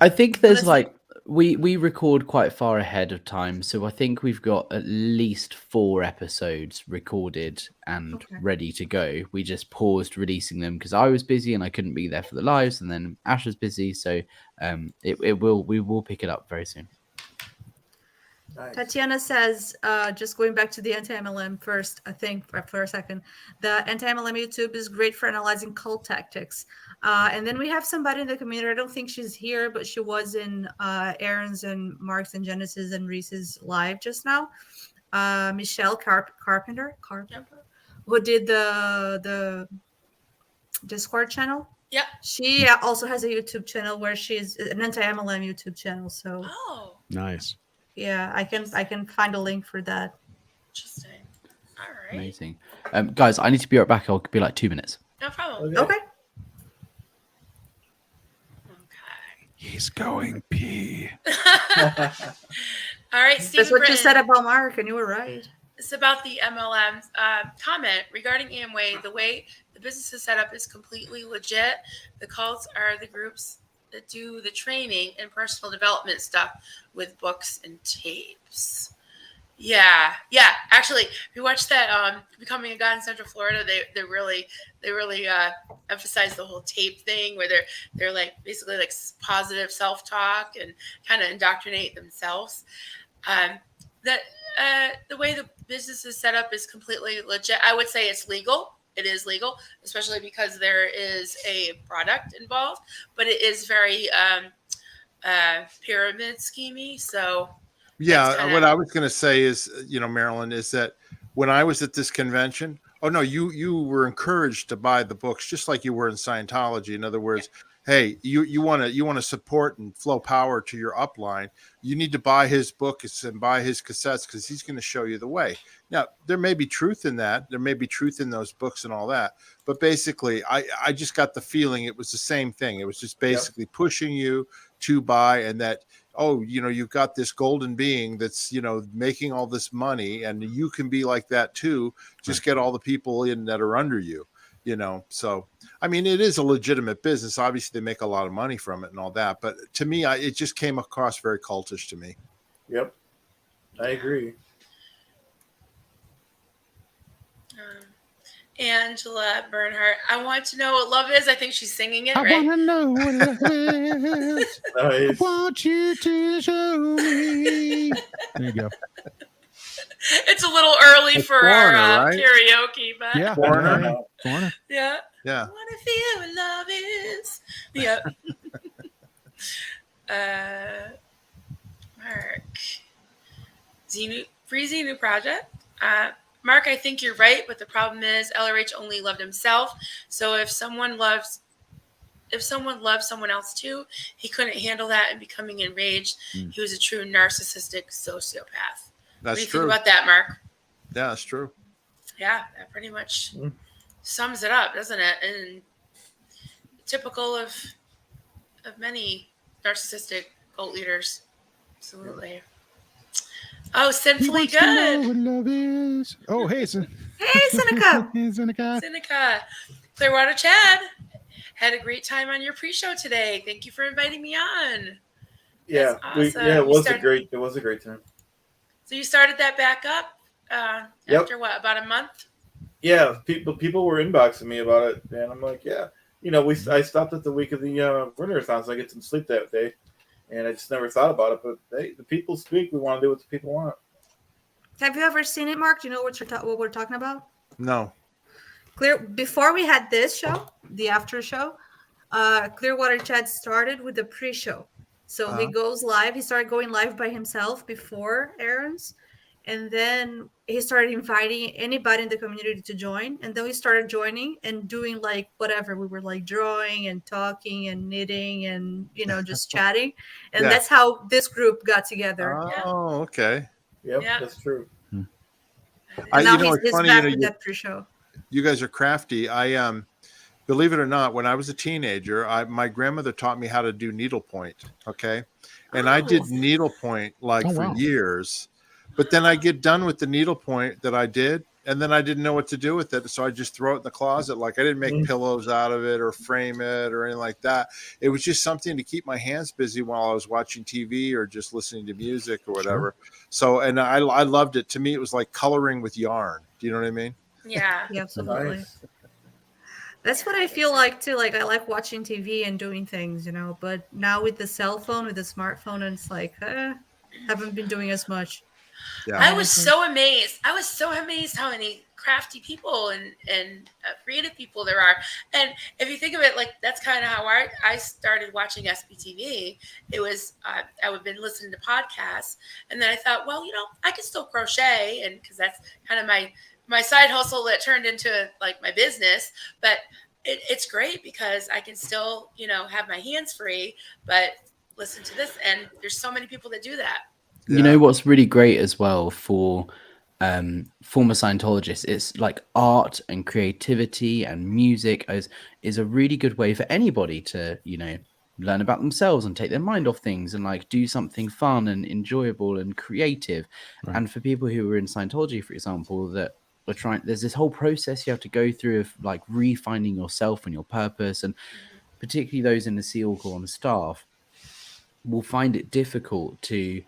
I think there's honestly- like we record quite far ahead of time, so I think we've got at least 4 episodes recorded and Okay. ready to go. We just paused releasing them because I was busy and I couldn't be there for the lives, and then Ash was busy, so we will pick it up very soon. Nice. Tatiana says, just going back to the anti-MLM first, I think for a second, the anti-MLM YouTube is great for analyzing cult tactics. And then we have somebody in the community. I don't think she's here, but she was in Aaron's and Mark's and Genesis and Reese's live just now. Michelle Carpenter, who did the Discord channel. Yep. She also has a YouTube channel where she's an anti-MLM YouTube channel. So Oh, Nice. yeah, I can find a link for that. interesting. All right. Amazing. Guys, I need to be right back. I'll be like 2 minutes. No problem. Okay. Okay. He's going pee. All right, Stephen That's what you Britton. said about Mark, and you were right. It's about the MLM comment regarding Amway. The way the business is set up is completely legit. The cults are the groups that do the training and personal development stuff with books and tapes. Yeah. Actually, if you watch that Becoming a God in Central Florida, they really emphasize the whole tape thing where they're like basically like positive self-talk and kind of indoctrinate themselves. The way the business is set up is completely legit. I would say it's legal. It is legal, especially because there is a product involved, but it is very pyramid schemey. So Yeah, what I was going to say is, Marilyn, is that when I was at this convention, you were encouraged to buy the books just like you were in Scientology. In other words, hey, you want to support and flow power to your upline. You need to buy his books and buy his cassettes because he's going to show you the way. Now, there may be truth in that. There may be truth in those books and all that. But basically, I just got the feeling it was the same thing. It was just basically pushing you to buy, and that, you've got this golden being that's, making all this money, and you can be like that too. Just get all the people in that are under you, So, I mean, it is a legitimate business. Obviously, they make a lot of money from it and all that. But to me, it just came across very cultish to me. Yep, I agree. Angela Bernhardt, I want to know what love is. I think she's singing it, I right? want to know what love is. I Nice. want you to show me. There you go. It's a little early It's for Foreigner, our right? karaoke, but Yeah. Foreigner. Foreigner. yeah. Yeah. I want to feel what love is. Yep. Mark. Free new project. Mark, I think you're right, but the problem is LRH only loved himself. So if someone loves someone else too, he couldn't handle that and becoming enraged. He was a true narcissistic sociopath. That's what do you true. think about that, Mark? Yeah, that's true. Yeah, that pretty much sums it up, doesn't it? And typical of many narcissistic cult leaders. Absolutely. Oh, sinfully He wants to know good. what love is. Oh, hey, Hey, Seneca. Hey, Seneca. Seneca. Clearwater Chad. Had a great time on your pre-show today. Thank you for inviting me on. Yeah, That's awesome. it was You a great time. So you started that back up after what, about a month? Yeah, people were inboxing me about it, and I'm like, yeah, I stopped at the week of the Renaissance. I get some sleep that day, and I just never thought about it. But the people speak. We want to do what the people want. Have you ever seen it, Mark? Do you know what we're talking about? No. Before we had this show, the after show, Clearwater Chad started with the pre-show. So he goes live. He started going live by himself before Aaron's. And then he started inviting anybody in the community to join, and then we started joining and doing like whatever. We were like drawing and talking and knitting and just chatting, and Yeah. that's how this group got together. Oh, okay. Yep, Yeah. that's true. And now it's he's funny, back with that pre-show. you guys are crafty. I believe it or not, when I was a teenager, my grandmother taught me how to do needlepoint. Okay. And I did needlepoint for wow. years, but then I get done with the needlepoint that I did, and then I didn't know what to do with it. So I just throw it in the closet. Like I didn't make pillows out of it or frame it or anything like that. It was just something to keep my hands busy while I was watching TV or just listening to music or whatever. So, and I loved it. To me, it was like coloring with yarn. Do you know what I mean? Yeah. Yeah, absolutely. Nice. That's what I feel like too. Like I like watching TV and doing things, but now with the cell phone, with the smartphone, and it's like, haven't been doing as much. Yeah. I was so amazed. I was so amazed how many crafty people and creative people there are. And if you think of it, like that's kind of how I started watching SPTV. It was I would been listening to podcasts, and then I thought, well, I can still crochet, and because that's kind of my side hustle that turned into like my business. But it's great because I can still have my hands free, but listen to this. And there's so many people that do that. You know what's really great as well for former Scientologists? It's like art and creativity and music is a really good way for anybody to, learn about themselves and take their mind off things and like do something fun and enjoyable and creative. Right. And for people who are in Scientology, for example, that are trying, there's this whole process you have to go through of like refinding yourself and your purpose. And particularly those in the SEAL Corps on staff will find it difficult to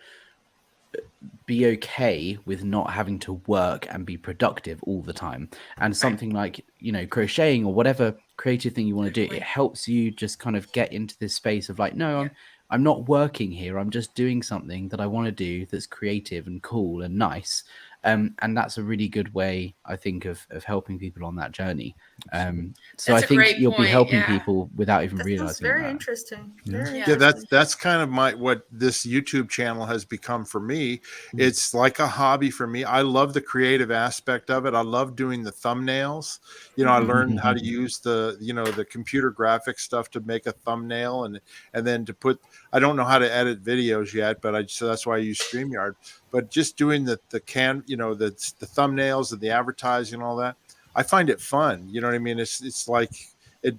be okay with not having to work and be productive all the time. And something like crocheting or whatever creative thing you want to do, it helps you just kind of get into this space of like, no, I'm not working here, I'm just doing something that I want to do that's creative and cool and nice. And that's a really good way, I think, of helping people on that journey. So That's I think you'll be point, helping people without even That's realizing very that. interesting. Yeah, that's kind of what this YouTube channel has become for me. It's like a hobby for me. I love the creative aspect of it. I love doing the thumbnails. I learned how to use the computer graphic stuff to make a thumbnail and then to put. I don't know how to edit videos yet, but so that's why I use StreamYard. But just doing the thumbnails and the advertising and all that, I find it fun. You know what I mean? It's like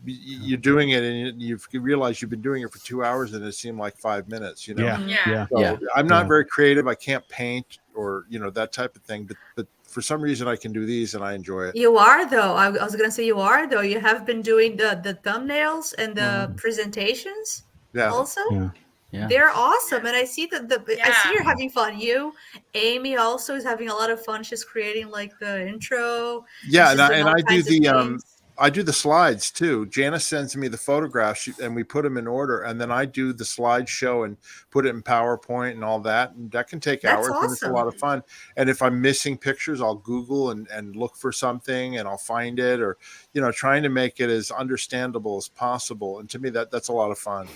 you're doing it and you realize you've been doing it for 2 hours and it seemed like 5 minutes. Yeah. So I'm not very creative. I can't paint or that type of thing. But for some reason I can do these and I enjoy it. You are though. I was gonna say you are though. You have been doing the thumbnails and the presentations. Yeah. Also. Yeah. They're awesome, and I see that I see you're having fun. Amy also is having a lot of fun. She's creating like the intro. Yeah, and I do the slides too. Janice sends me the photographs and we put them in order, and then I do the slideshow and put it in PowerPoint and all that. And that can take hours, and it's a lot of fun. And if I'm missing pictures, I'll Google and look for something, and I'll find it, or trying to make it as understandable as possible. And to me, that's a lot of fun.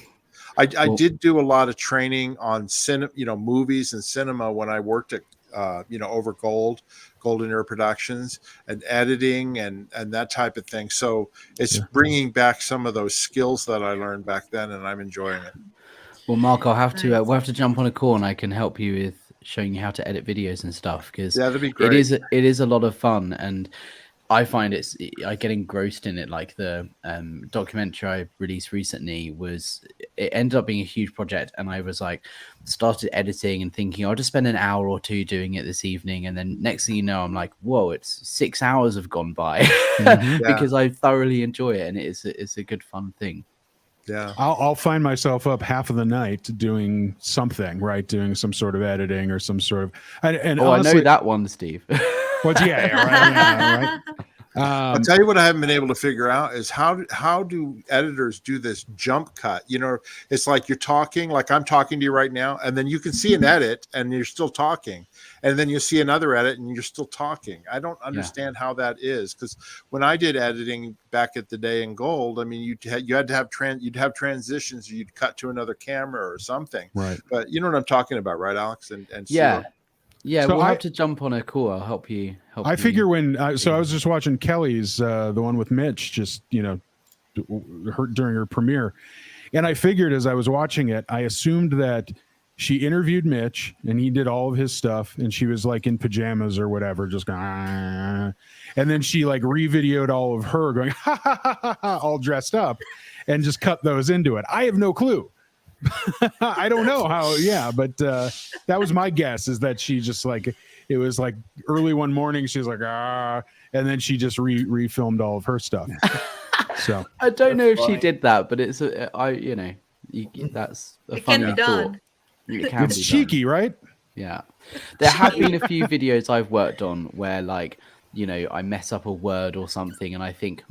I did do a lot of training on movies and cinema when I worked at over Golden Era Productions and editing and that type of thing. So it's bringing back some of those skills that I learned back then, and I'm enjoying it. Well, Mark, we'll have to jump on a call, and I can help you with showing you how to edit videos and stuff, because that'd be great. It is a lot of fun, and I find I get engrossed in it. Like the documentary I released recently it ended up being a huge project, and I was like, started editing and thinking I'll just spend an hour or two doing it this evening, and then next thing you know, I'm like, whoa, it's 6 hours have gone by because I thoroughly enjoy it, and it's a good fun thing. Yeah, I'll find myself up half of the night doing something, right? Doing some sort of editing or some sort of. And honestly, I know that one, Steve. Well, right. I'll tell you what I haven't been able to figure out is how do editors do this jump cut? It's like you're talking, like I'm talking to you right now, and then you can see an edit and you're still talking, and then you see another edit and you're still talking. I don't understand how that is, because when I did editing back at the day in Gold, I mean, you had to have you'd have transitions, you'd cut to another camera or something. Right. But you know what I'm talking about, right, Alex? And yeah. Yeah, So we'll I- have to jump on a call. I'll help you. I you. figure when I was just watching Kelly's the one with Mitch, just her during her premiere, and I figured as I was watching it, I assumed that she interviewed Mitch and he did all of his stuff, and she was like in pajamas or whatever, just going, "Ah." And then she like re-videoed all of her going ha, ha, ha, ha, ha, all dressed up, and just cut those into it. I have no clue. I don't know how. Yeah, but that was my guess, is that she just like, it was like early one morning, she's like and then she just refilmed all of her stuff. So I don't know if funny. she did that, but it's that's a It funny can be thought. done. It can it's be cheeky, done. right? Yeah, there have been a few videos I've worked on where like, I mess up a word or something, and I think,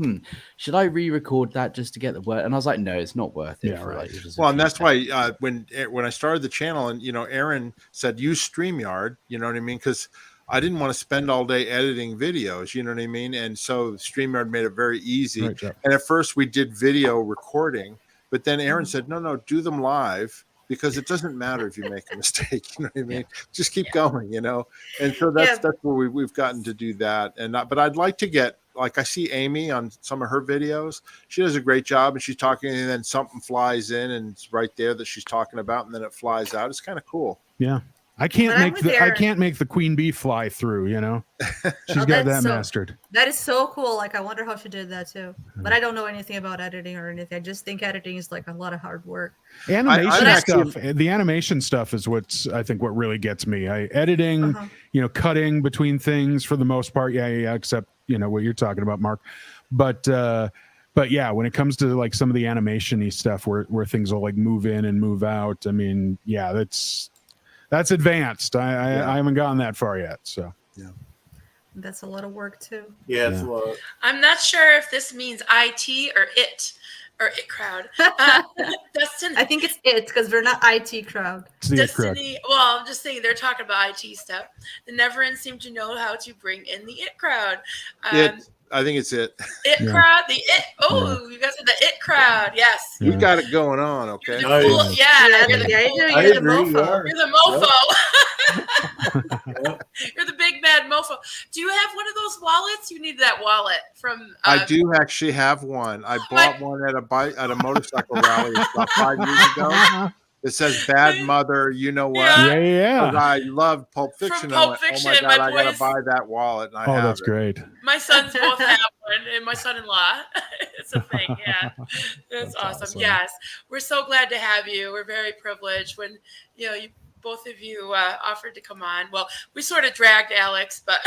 should I re-record that just to get the word? And I was like, no, it's not worth it. Yeah, for, right. like, just a Well, and few that's seconds. why when I started the channel, and Aaron said use StreamYard, you know what I mean? Because I didn't want to spend all day editing videos, you know what I mean? And so StreamYard made it very easy. Right, Jeff. And at first we did video recording, but then Aaron said, no, do them live, because it doesn't matter if you make a mistake, you know what I mean? Just keep going, And so that's where we've gotten to do that. And but I'd like to get, like, I see Amy on some of her videos. She does a great job, and she's talking, and then something flies in, and it's right there that she's talking about, and then it flies out. It's kind of cool. Yeah. I can't But I'm make with the Aaron. I can't make the queen bee fly through, She's Oh, got that's that so- mastered. That is so cool. Like, I wonder how she did that too. But I don't know anything about editing or anything. I just think editing is like a lot of hard work. Animation I stuff, the animation stuff is what really gets me. Editing, cutting between things for the most part. Yeah, except, what you're talking about, Mark. But yeah, when it comes to like some of the animation-y stuff where things will like move in and move out, I mean, yeah, that's advanced. I haven't gotten that far yet. So That's a lot of work too. Yeah, it's Yeah. a lot. I'm not sure if this means IT or it crowd. Dustin, I think it's it because we're not IT crowd. it's the crowd. Destiny. Well, I'm just saying they're talking about IT stuff. The Never-End seem to know how to bring in the it crowd. I think it's it. It Yeah. crowd, the it. Oh, you guys are the it crowd. Yes. We Yeah. got it going on, okay? You're the Nice. cool, yeah, Yeah, you're the yeah, cool- you're I the agree, you mofo. are. You're the mofo. Yep. You're the big mad mofo. Do you have one of those wallets? You need that wallet from. I do actually have one. I bought one at a motorcycle rally about 5 years ago. It says "Bad Mother," you know what? Yeah. Yeah. 'Cause I love Pulp Fiction. I Pulp went, Fiction, oh my my god, I gotta boys- buy that wallet, and I Oh, have that's it. great. My sons both have one, and my son-in-law. It's a thing, yeah. That's awesome. Yes, we're so glad to have you. We're very privileged when both of you offered to come on. Well, we sort of dragged Alex, but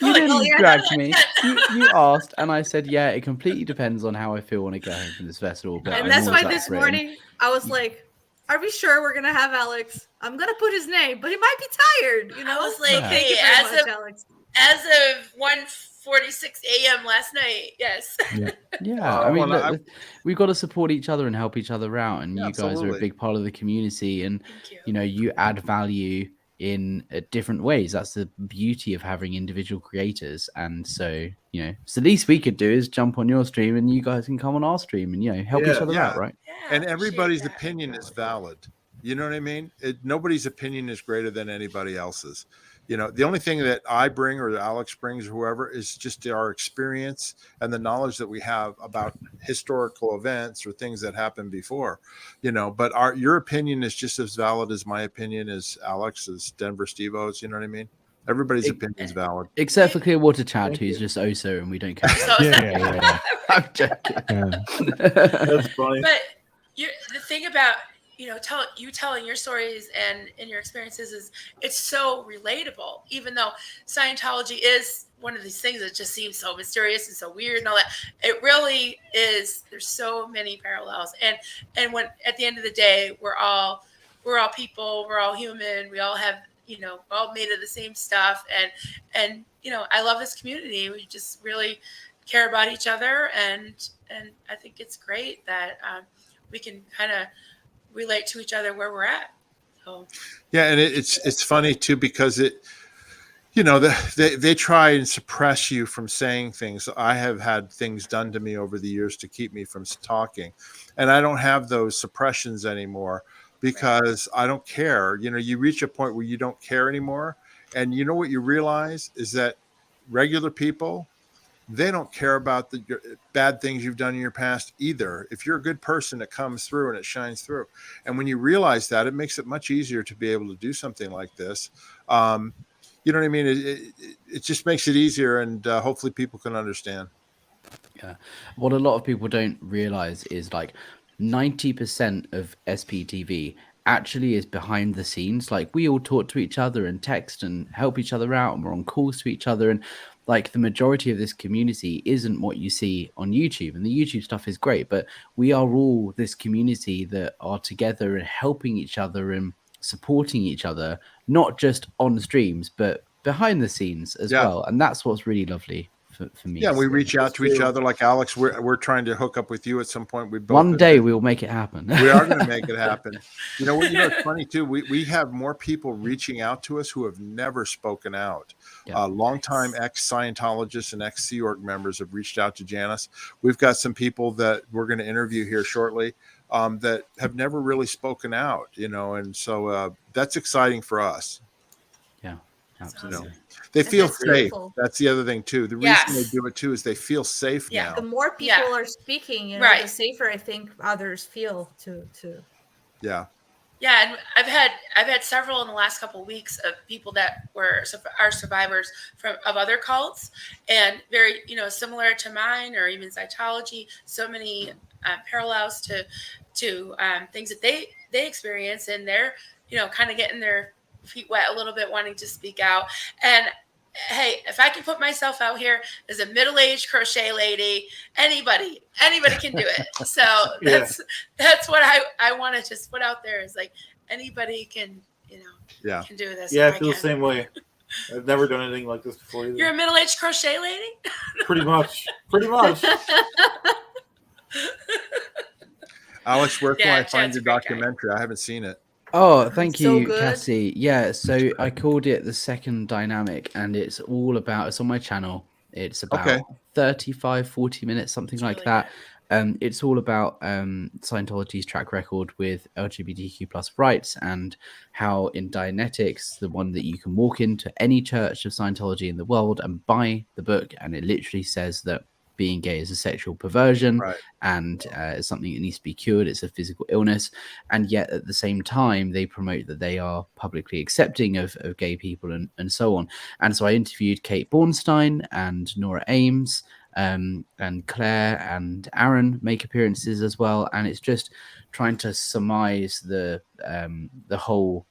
You Like, didn't oh, yeah. drag me. You asked, and I said, yeah, it completely depends on how I feel when I get home from this festival. But And I'm that's always why up this for it. morning I was like, "Are we sure we're gonna have Alex? I'm gonna put his name, but he might be tired." I was like, So thank you hey, very much, Alex. as of 1:46 a.m. last night, yes. Yeah, I mean, well, look, we've got to support each other and help each other out, and Yeah, you guys are a absolutely. big part of the community, and Thank you. you add value in different ways. That's the beauty of having individual creators, and so so the least we could do is jump on your stream, and you guys can come on our stream, and help each Yeah. other Yeah. out, right? Yeah, And appreciate everybody's that. opinion is valid. You know what I mean? Nobody's opinion is greater than anybody else's. The only thing that I bring, or that Alex brings, or whoever, is just our experience and the knowledge that we have about historical events or things that happened before. But your opinion is just as valid as my opinion, as Alex's, Denver Steve-O's. You know what I mean? Everybody's opinion is valid. Except for Clearwater Chad, Thank who's you. just Oso, and we don't care. So, Yeah. I'm joking. That's funny. but the thing about telling your stories and your experiences is it's so relatable. Even though Scientology is one of these things that just seems so mysterious and so weird and all that, it really is. There's so many parallels, and when at the end of the day, we're all people, we're all human, we all have we're all made of the same stuff, and I love this community. We just really care about each other, and I think it's great that we can kind of relate to each other where we're at. So Yeah, and it's funny too, because they try and suppress you from saying things. I have had things done to me over the years to keep me from talking, and I don't have those suppressions anymore. because I don't care. You know, you reach a point where you don't care anymore. And you know what you realize is that regular people, they don't care about the bad things you've done in your past either. If you're a good person, it comes through and it shines through. And when you realize that, it makes it much easier to be able to do something like this. You know what I mean? It just makes it easier, and hopefully people can understand. Yeah. What a lot of people don't realize is like 90% of SPTV actually is behind the scenes. Like we all talk to each other and text and help each other out, and we're on calls to each other. And like the majority of this community isn't what you see on YouTube. And the YouTube stuff is great, but we are all this community that are together and helping each other and supporting each other, not just on streams, but behind the scenes as well. And that's what's really lovely. For me. Yeah, we So reach out to each other. Like Alex, we're trying to hook up with you at some point. We both one day we will make it happen. We are going to make it happen. You know what? You know, it's funny too. We have more people reaching out to us who have never spoken out. Yeah. Longtime ex-Scientologists and ex-Sea Org members have reached out to Janice. We've got some people that we're going to interview here shortly that have never really spoken out. You know, and so that's exciting for us. Yeah, absolutely. You know, they feel That's safe. beautiful. That's the other thing too. The reason they do it too is they feel safe now. The more people are speaking, you know, the safer I think others feel too. Yeah. Yeah, and I've had several in the last couple of weeks of people that are survivors of other cults, and very, you know, similar to mine or even Scientology. So many parallels to things that they experience, and they're, you know, kind of getting their feet wet a little bit, wanting to speak out. And hey, if I can put myself out here as a middle-aged crochet lady, anybody can do it. So that's what I want to just put out there, is like anybody can, you know, can do this. Yeah, I feel the same way. I've never done anything like this before either. You're a middle-aged crochet lady? Pretty much. Alex, where can I find your documentary? I haven't seen it. Oh, thank you, Cassie. Yeah, so I called it The Second Dynamic, and it's all about, it's on my channel. It's about 35, 40 minutes, something like that. It's all about Scientology's track record with LGBTQ plus rights, and how in Dianetics, the one that you can walk into any church of Scientology in the world and buy the book, and it literally says that being gay is a sexual perversion, and it's something that needs to be cured. It's a physical illness. And yet at the same time, they promote that they are publicly accepting of gay people and so on. And so I interviewed Kate Bornstein and Nora Ames, and Claire and Aaron make appearances as well. And it's just trying to surmise the whole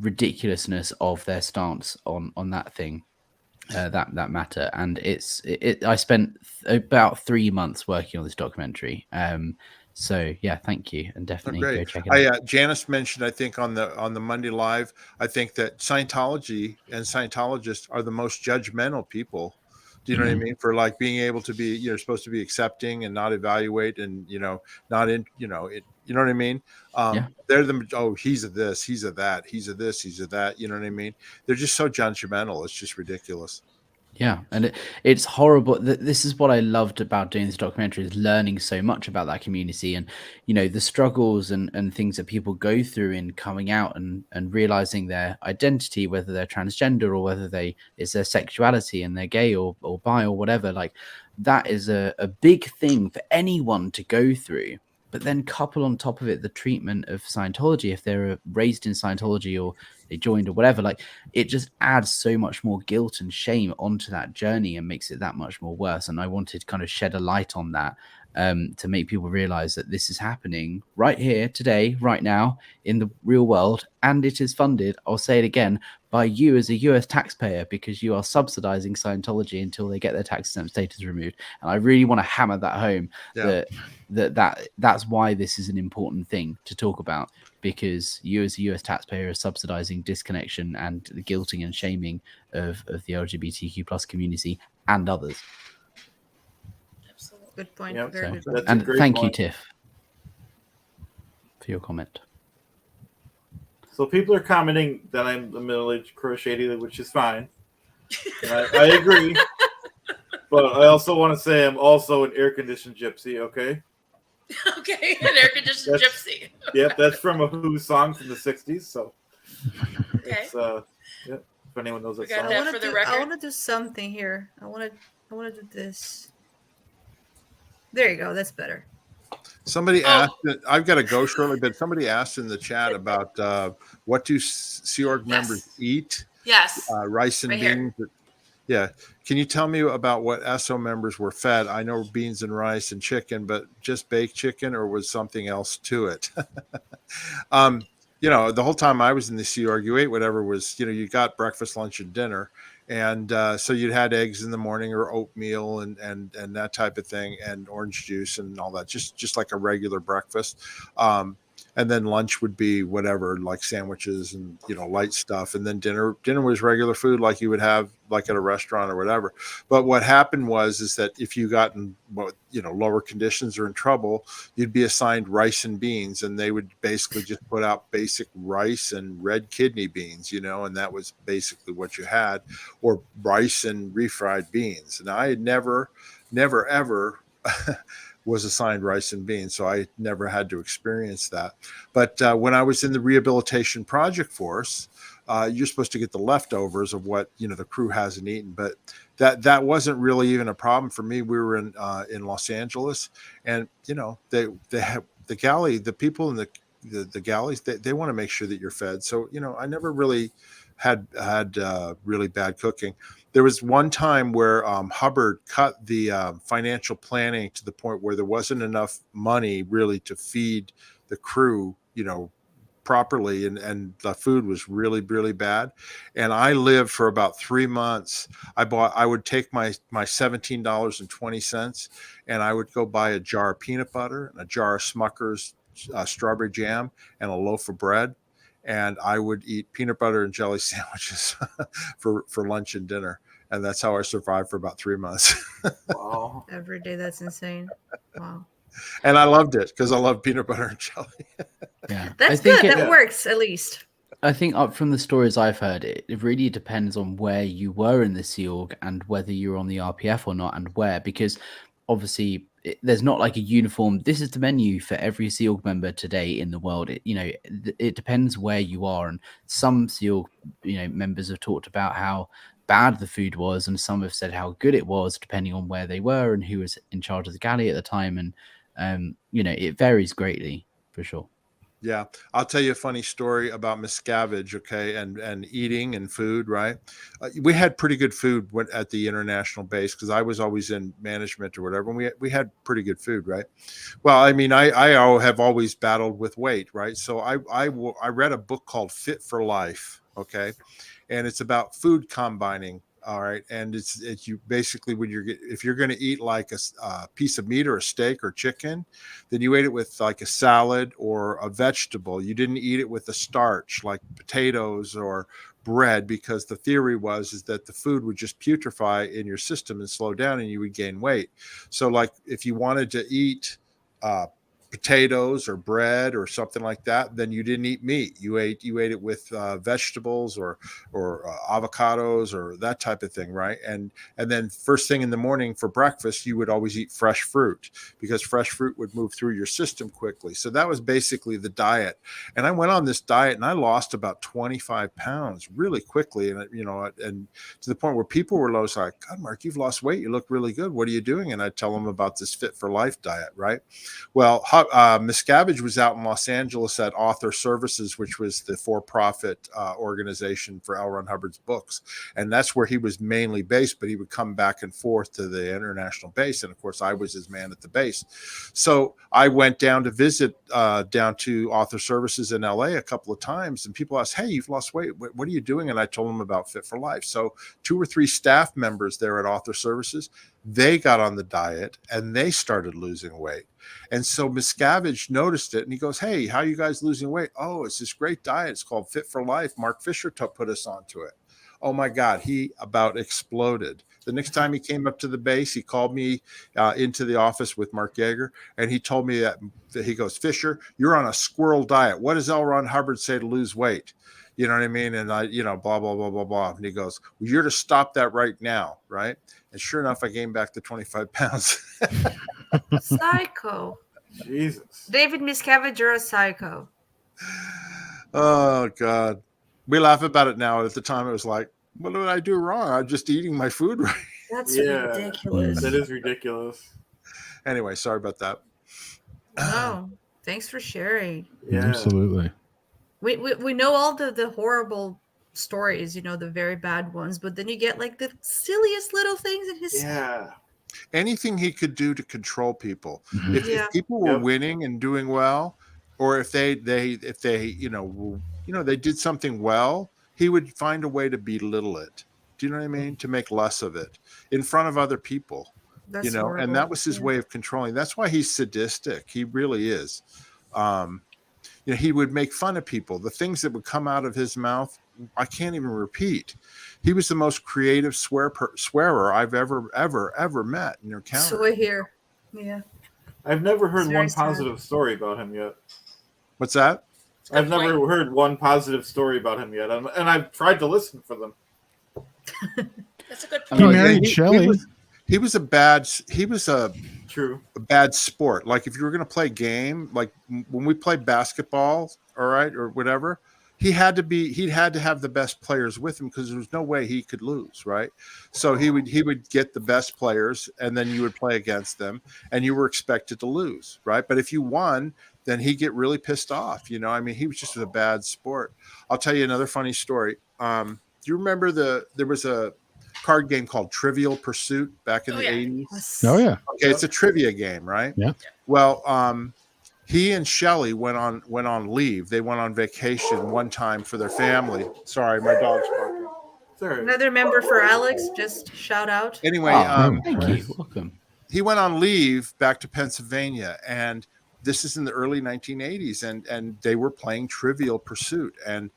ridiculousness of their stance on that thing. That matter. And I spent about 3 months working on this documentary. So yeah, thank you, and definitely go check it out. Janice mentioned, I think on the Monday Live, I think that Scientology and Scientologists are the most judgmental people. Do you know what I mean? For like being able to be, you're supposed to be accepting and not evaluate, and not in, you know what I mean? They're he's a this, he's a that, he's a this, he's a that. You know what I mean? They're just so judgmental. It's just ridiculous. Yeah, and it's horrible. This is what I loved about doing this documentary, is learning so much about that community, and the struggles and things that people go through in coming out and realizing their identity, whether they're transgender or whether it's their sexuality and they're gay or bi or whatever. Like that is a big thing for anyone to go through. But then couple on top of it the treatment of Scientology, if they're raised in Scientology or they joined or whatever, like it just adds so much more guilt and shame onto that journey and makes it that much more worse. And I wanted to kind of shed a light on that, to make people realize that this is happening right here today, right now in the real world. And it is funded, I'll say it again, by you as a US taxpayer, because you are subsidizing Scientology until they get their tax exempt status removed. And I really want to hammer that home, that's why this is an important thing to talk about, because you as a US taxpayer are subsidizing disconnection and the guilting and shaming of the LGBTQ plus community and others. Good point. Yep. Very good. That's And a great thank point. you, Tiff, for your comment. So people are commenting that I'm the middle-aged crochet dealer, which is fine. And I agree. But I also want to say I'm also an air-conditioned gypsy, okay? Okay, an air-conditioned That's- gypsy. Yep, that's from a Who song from the '60s. So Okay. it's yeah, if anyone knows We that got song. that. For the record. I want to do something here. I want to do this. There you go. That's better. Somebody Oh. asked, I've got to go shortly, but somebody asked in the chat about what do Sea Org members eat? Yes. Rice and Right here. beans. Yeah. Can you tell me about what SO members were fed? I know beans and rice and chicken, but just baked chicken, or was something else to it? The whole time I was in the Sea Org, you ate whatever was, you got breakfast, lunch, and dinner. And so you'd had eggs in the morning or oatmeal and that type of thing, and orange juice and all that, just like a regular breakfast. And then lunch would be whatever, like sandwiches and, light stuff. And then dinner was regular food like you would have like at a restaurant or whatever. But what happened is that if you got in, lower conditions or in trouble, you'd be assigned rice and beans, and they would basically just put out basic rice and red kidney beans, and that was basically what you had, or rice and refried beans. And I had never, ever was assigned rice and beans, so I never had to experience that. But when I was in the rehabilitation project force, you're supposed to get the leftovers of what the crew hasn't eaten, but that wasn't really even a problem for me. We were in Los Angeles, and they have the galley, the people in the galleys, they want to make sure that you're fed. So I never really had really bad cooking. There was one time where Hubbard cut the financial planning to the point where there wasn't enough money really to feed the crew, properly, and the food was really, really bad. And I lived for about 3 months. I would take my $17.20, and I would go buy a jar of peanut butter and a jar of Smucker's strawberry jam and a loaf of bread. And I would eat peanut butter and jelly sandwiches for lunch and dinner. And that's how I survived for about 3 months. Wow. Every day. That's insane. Wow. And I loved it because I love peanut butter and jelly. Yeah, That's good. That works at least. I think up from the stories I've heard, it really depends on where you were in the Sea Org and whether you're on the RPF or not, and where, because obviously there's not like a uniform. This is the menu for every Sea Org member today in the world. It depends where you are, and some Sea Org members have talked about how bad the food was, and some have said how good it was, depending on where they were and who was in charge of the galley at the time. And it varies greatly for sure. Yeah, I'll tell you a funny story about Miscavige, okay, and eating and food, right? We had pretty good food at the international base because I was always in management or whatever, and we had pretty good food, right? Well, I mean, I have always battled with weight, right? So I read a book called Fit for Life, okay, and it's about food combining. All right. And it's you basically, if you're going to eat like a piece of meat or a steak or chicken, then you ate it with like a salad or a vegetable. You didn't eat it with a starch like potatoes or bread, because the theory is that the food would just putrefy in your system and slow down and you would gain weight. So like if you wanted to eat potatoes or bread or something like that, then you didn't eat meat. You ate it with vegetables or avocados or that type of thing, right? And then first thing in the morning for breakfast, you would always eat fresh fruit, because fresh fruit would move through your system quickly. So that was basically the diet. And I went on this diet and I lost about 25 pounds really quickly, and and to the point where people were like, "God, Mark, you've lost weight. You look really good. What are you doing?" And I tell them about this Fit for Life diet, right? Well, Miscavige was out in Los Angeles at Author Services, which was the for-profit organization for L. Ron Hubbard's books. And that's where he was mainly based, but he would come back and forth to the international base. And of course, I was his man at the base. So I went down to visit down to Author Services in LA a couple of times, and people asked, "Hey, you've lost weight. What are you doing?" And I told them about Fit for Life. So 2 or 3 staff members there at Author Services, they got on the diet and they started losing weight. And so Miscavige noticed it and he goes, "Hey, how are you guys losing weight?" "Oh, it's this great diet. It's called Fit for Life. Mark Fisher put us onto it." Oh my God, he about exploded. The next time he came up to the base, he called me into the office with Mark Yeager, and he told me that he goes, "Fisher, you're on a squirrel diet. What does L. Ron Hubbard say to lose weight?" You know what I mean? And I, blah, blah, blah, blah, blah. And he goes, "Well, you're to stop that right now." Right. And sure enough, I gained back the 25 pounds. Psycho. Jesus. David Miscavige, you're a psycho. Oh God, we laugh about it now. At the time, it was like, what did I do wrong? I'm just eating my food right. That's Yeah. ridiculous. That is ridiculous. Anyway, sorry about that. No, thanks for sharing. Yeah. Absolutely. We know all the horrible stories, you know, the very bad ones, but then you get like the silliest little things in his. Yeah. Anything he could do to control people. Mhm. If people were Yep. winning and doing well, or if they they did something well, he would find a way to belittle it. Do you know what I mean? To make less of it in front of other people. That's And horrible. that was his way of controlling. That's why he's sadistic. He really is. He would make fun of people. The things that would come out of his mouth, I can't even repeat. He was the most creative swearer I've ever met and encountered. So I hear. Yeah. I've never heard It's very one sad. positive story about him yet. What's that? I've never heard one positive story about him yet, and I've tried to listen for them. That's a good He point. married Shelley. He was a True. bad sport. Like if you were going to play a game, like when we played basketball, all right, or whatever, he had to have the best players with him because there was no way he could lose, right? So he would get the best players, and then you would play against them, and you were expected to lose, right? But if you won, then he'd get really pissed off. I mean, he was just a bad sport. I'll tell you another funny story. Do you remember there was a card game called Trivial Pursuit back in the 80s? Oh yeah. Okay, it's a trivia game, right? Yeah. Well, he and Shelley went on leave. They went on vacation one time for their family. Sorry, my dog's barking. Sorry. Another member for Alex, just shout out. Anyway, Thank right. you. Welcome. he went on leave back to Pennsylvania, and this is in the early 1980s, and they were playing Trivial Pursuit, and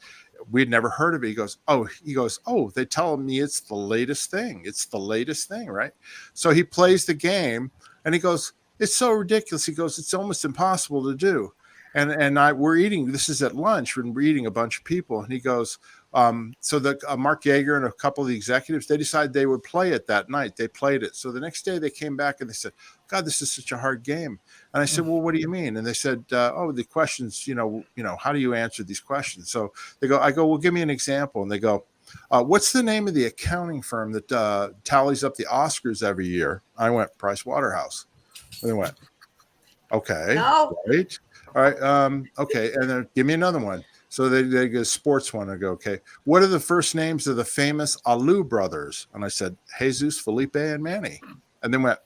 we'd never heard of it. He goes, oh, they tell me it's the latest thing. It's the latest thing, right? So he plays the game, and he goes, it's so ridiculous. He goes, it's almost impossible to do. And we're eating. This is at lunch when we're eating a bunch of people, and he goes, so the Mark Yeager and a couple of the executives, they decided they would play it that night. They played it. So the next day they came back and they said, God, this is such a hard game. And I said, well, what do you mean? And they said, the questions, how do you answer these questions? So I go, well, give me an example. And they go, what's the name of the accounting firm that tallies up the Oscars every year? I went, Price Waterhouse. And they went, okay, No. right. All right. Okay. And then give me another one. So they go sports one. I go, okay, what are the first names of the famous Alou brothers? And I said, Jesus, Felipe, and Manny. And then went,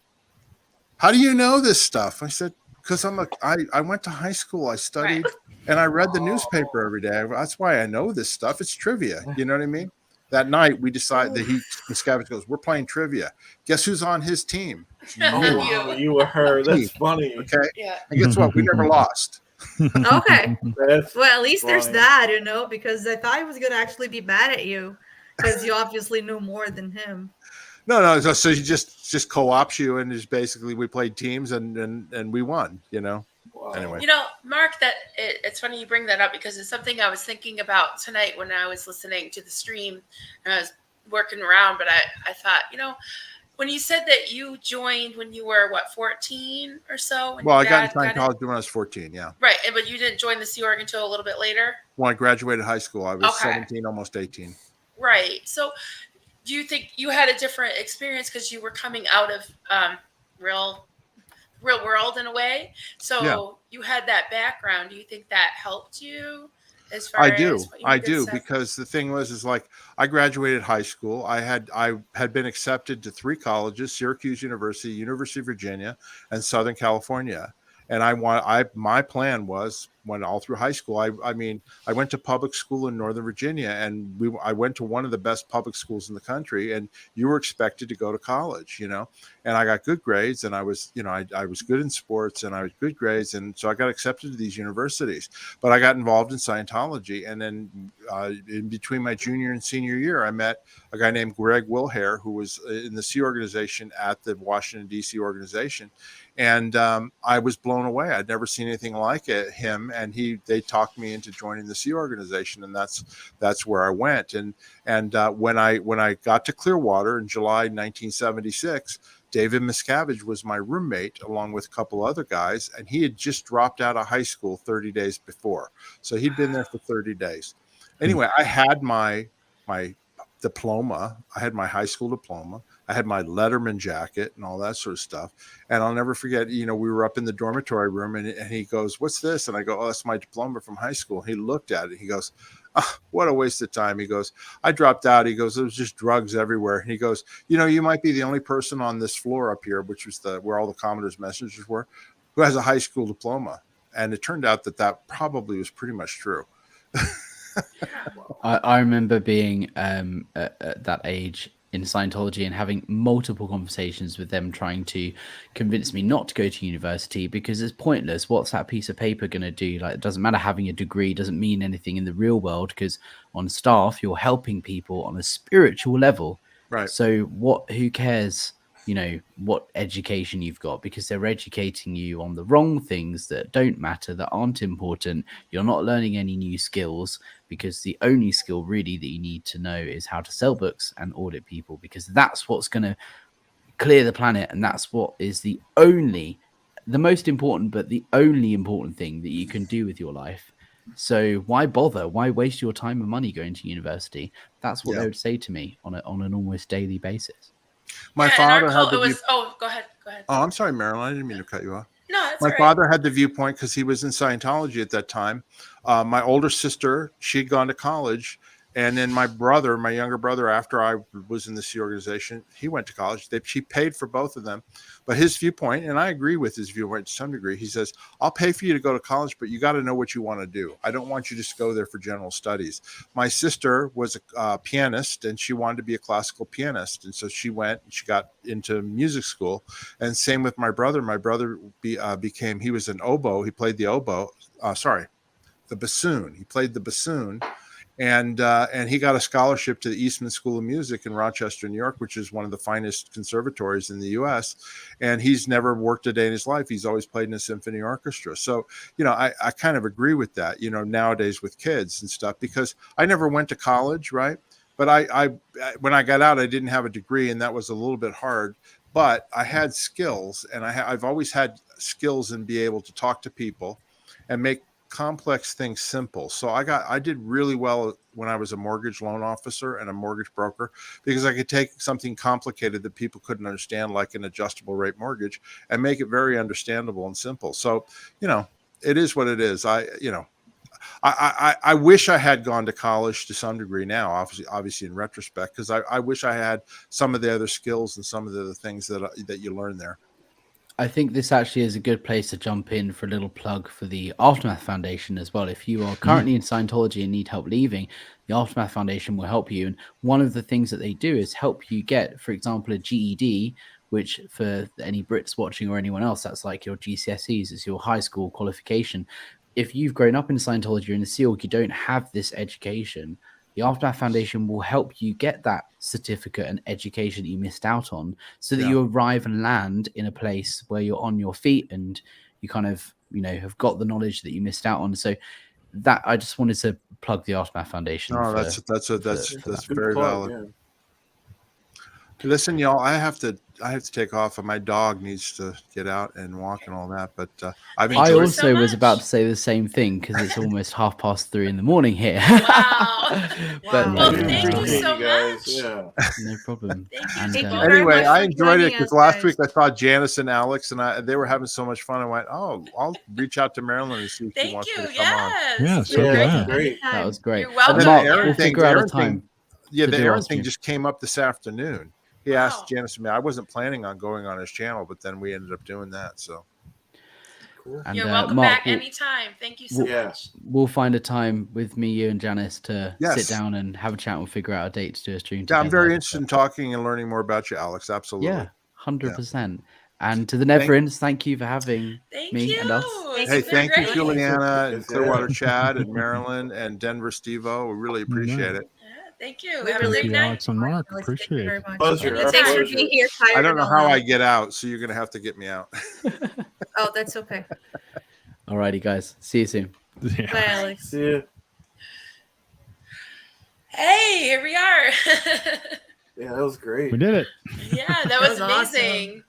how do you know this stuff? I said, because I went to high school. I studied and I read the newspaper every day. That's why I know this stuff. It's trivia. You know what I mean? That night we decided that Miscavige goes, we're playing trivia. Guess who's on his team? Oh, you were her. That's funny. Okay. Yeah. And guess what? We never lost. Okay. That's Well, at least there's funny. that, because I thought he was gonna actually be mad at you because you obviously knew more than him. No. So he just co-ops you, and just basically we played teams and we won. Wow. Anyway. Mark, it's funny you bring that up because it's something I was thinking about tonight when I was listening to the stream and I was working around. But I thought, when you said that you joined when you were 14 or so. Well, I got into Scientology when I was 14. Yeah. Right, but you didn't join the Sea Org until a little bit later. When I graduated high school, I was Okay. 17, almost 18. Right. So, do you think you had a different experience because you were coming out of real world in a way? So you had that background. Do you think that helped you as far I as do. what you I did do stuff? because the thing is like I graduated high school. I had been accepted to 3 colleges: Syracuse University, University of Virginia, and Southern California. And my plan was when all through high school, I went to public school in Northern Virginia, and I went to one of the best public schools in the country, and you were expected to go to college, and I got good grades, and I was good in sports, and I was good grades. And so I got accepted to these universities, but I got involved in Scientology. And then in between my junior and senior year, I met a guy named Greg Wilhare, who was in the Sea organization at the Washington, D.C. organization. And I was blown away. I'd never seen anything like him. And they talked me into joining the Sea organization. And that's where I went. And when I got to Clearwater in July 1976, David Miscavige was my roommate along with a couple other guys, and he had just dropped out of high school 30 days before. So he'd been there for 30 days. Anyway, I had my diploma. I had my high school diploma. I had my Letterman jacket and all that sort of stuff. And I'll never forget, we were up in the dormitory room and he goes, "What's this?" And I go, "Oh, that's my diploma from high school." He looked at it. He goes, "Oh, what a waste of time." He goes, "I dropped out." He goes, "There was just drugs everywhere." And he goes, "You might be the only person on this floor up here," which was where all the Commodore's messengers were, "who has a high school diploma." And it turned out that probably was pretty much true. I remember being at that age in Scientology and having multiple conversations with them trying to convince me not to go to university because it's pointless. What's that piece of paper going to do? Like, it doesn't matter having a degree, doesn't mean anything in the real world because on staff, you're helping people on a spiritual level. Right. So who cares, what education you've got, because they're educating you on the wrong things that don't matter, that aren't important. You're not learning any new skills because the only skill really that you need to know is how to sell books and audit people, because that's what's going to clear the planet. And that's what is the most important, but the only important thing that you can do with your life. So why bother? Why waste your time and money going to university? That's what they would say to me on an almost daily basis. My father had go ahead. Oh, I'm sorry, Marilyn. I didn't mean to cut you off. No, that's my father had the viewpoint because he was in Scientology at that time. My older sister, she'd gone to college. And then my younger brother, after I was in the Sea organization, he went to college. She paid for both of them. But his viewpoint, and I agree with his viewpoint to some degree, he says, "I'll pay for you to go to college, but you got to know what you want to do. I don't want you to just go there for general studies." My sister was a pianist, and she wanted to be a classical pianist. And so she went and she got into music school. And same with my brother. My brother he was an oboe. He played the bassoon. He played the bassoon. And he got a scholarship to the Eastman School of Music in Rochester, New York, which is one of the finest conservatories in the U.S. And he's never worked a day in his life. He's always played in a symphony orchestra. So, I kind of agree with that, nowadays with kids and stuff, because I never went to college, right? But I when I got out, I didn't have a degree, and that was a little bit hard. But I had skills, and I've always had skills in being able to talk to people and make complex things simple. So I did really well when I was a mortgage loan officer and a mortgage broker, because I could take something complicated that people couldn't understand, like an adjustable rate mortgage, and make it very understandable and simple. So, it is what it is. I wish I had gone to college to some degree now, obviously in retrospect, because I wish I had some of the other skills and some of the other things that you learn there. I think this actually is a good place to jump in for a little plug for the Aftermath Foundation as well. If you are currently in Scientology and need help leaving, the Aftermath Foundation will help you. And one of the things that they do is help you get, for example, a GED, which for any Brits watching or anyone else, that's like your GCSEs, it's your high school qualification. If you've grown up in Scientology or in the Sea Org, you don't have this education, the Aftermath Foundation will help you get that certificate and education that you missed out on, so that you arrive and land in a place where you're on your feet and you kind of, have got the knowledge that you missed out on. So that I just wanted to plug the Aftermath Foundation. Oh, that's very valid. Yeah. Listen, y'all, I have to take off, and my dog needs to get out and walk and all that. But I also was about to say the same thing, because it's almost 3:30 in the morning here. Wow! But well, thank you so much. Yeah. No problem. Thank you. Anyway, I enjoyed it because last week I saw Janice and Alex, and they were having so much fun. I went, "Oh, I'll reach out to Marilyn and see if she wants to come on." Yeah, so great. That was great. You're welcome. We'll figure out a time. Yeah, the Aaron thing just came up this afternoon. He asked Janice and me. I wasn't planning on going on his channel, but then we ended up doing that. So cool. And, you're welcome back anytime. Thank you so much. We'll find a time with me, you, and Janice to sit down and have a chat and figure out a date to do a stream. Yeah, I'm very interested in talking and learning more about you, Alex. Absolutely. Yeah, 100%. And to the Neverins, thank you for having me and us. Hey, thank you, Juliana and Clearwater Chad and Marilyn and Denver Steve-O. We really appreciate it. Thank you. Have a great night. Alex and Mark. Appreciate it. Pleasure. Thanks for being here. I don't know how I get out, so you're going to have to get me out. Oh, that's okay. Alrighty, guys. See you soon. Yeah. Bye, Alex. See ya. Hey, here we are. Yeah, that was great. We did it. Yeah, that was awesome. amazing.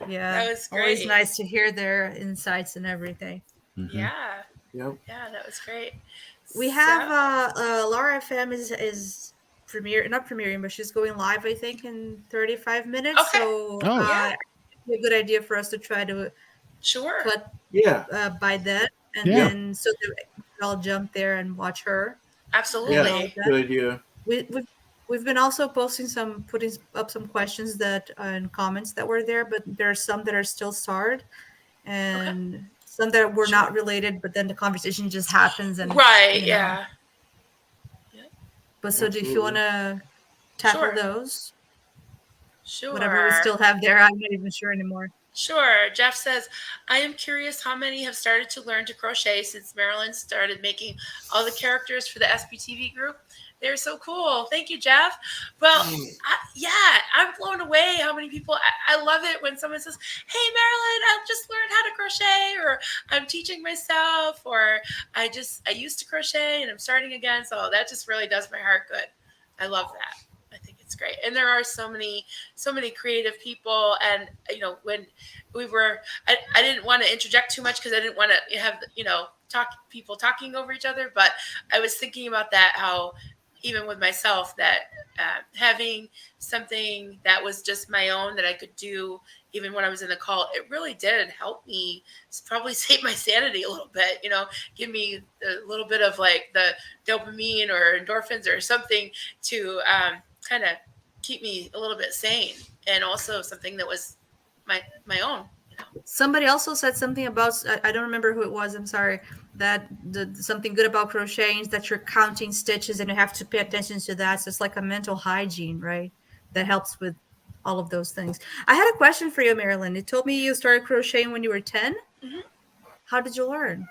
Yeah, That was always great. nice to hear their insights and everything. Mhm. Yeah, Yep. yeah, that was great. We have Laura FM is not premiering, but she's going live, I think, in 35 minutes. Okay. So Oh. Yeah. a good idea for us to try to Sure. cut Yeah. by then, and Yeah. then so that we can all jump there and watch her. Absolutely. Yeah. Good idea. We've been also putting up some questions that and comments that were there, but there are some that are still starred, and some that were not related. But then the conversation just happens, and Right. you know. Yeah. But so, if you want to tackle Sure. those, Sure. whatever we still have there, I'm not even sure anymore. Sure. Jeff says, I am curious how many have started to learn to crochet since Marilyn started making all the characters for the SPTV group. They're so cool. Thank you, Jeff. Well, I'm blown away how many people. I love it when someone says, hey, Marilyn, I just learned how to crochet, or I'm teaching myself, or I used to crochet and I'm starting again. So that just really does my heart good. I love that. I think it's great. And there are so many creative people. And, when we were, I didn't want to interject too much because I didn't want to have, people talking over each other. But I was thinking about that, how even with myself, that having something that was just my own that I could do even when I was in the call, it really did help me probably save my sanity a little bit, give me a little bit of like the dopamine or endorphins or something to kind of keep me a little bit sane, and also something that was my own. Somebody also said something about, I don't remember who it was, I'm sorry, that something good about crocheting is that you're counting stitches and you have to pay attention to that. So it's like a mental hygiene, right? That helps with all of those things. I had a question for you, Marilyn. You told me you started crocheting when you were 10. Mm-hmm. How did you learn?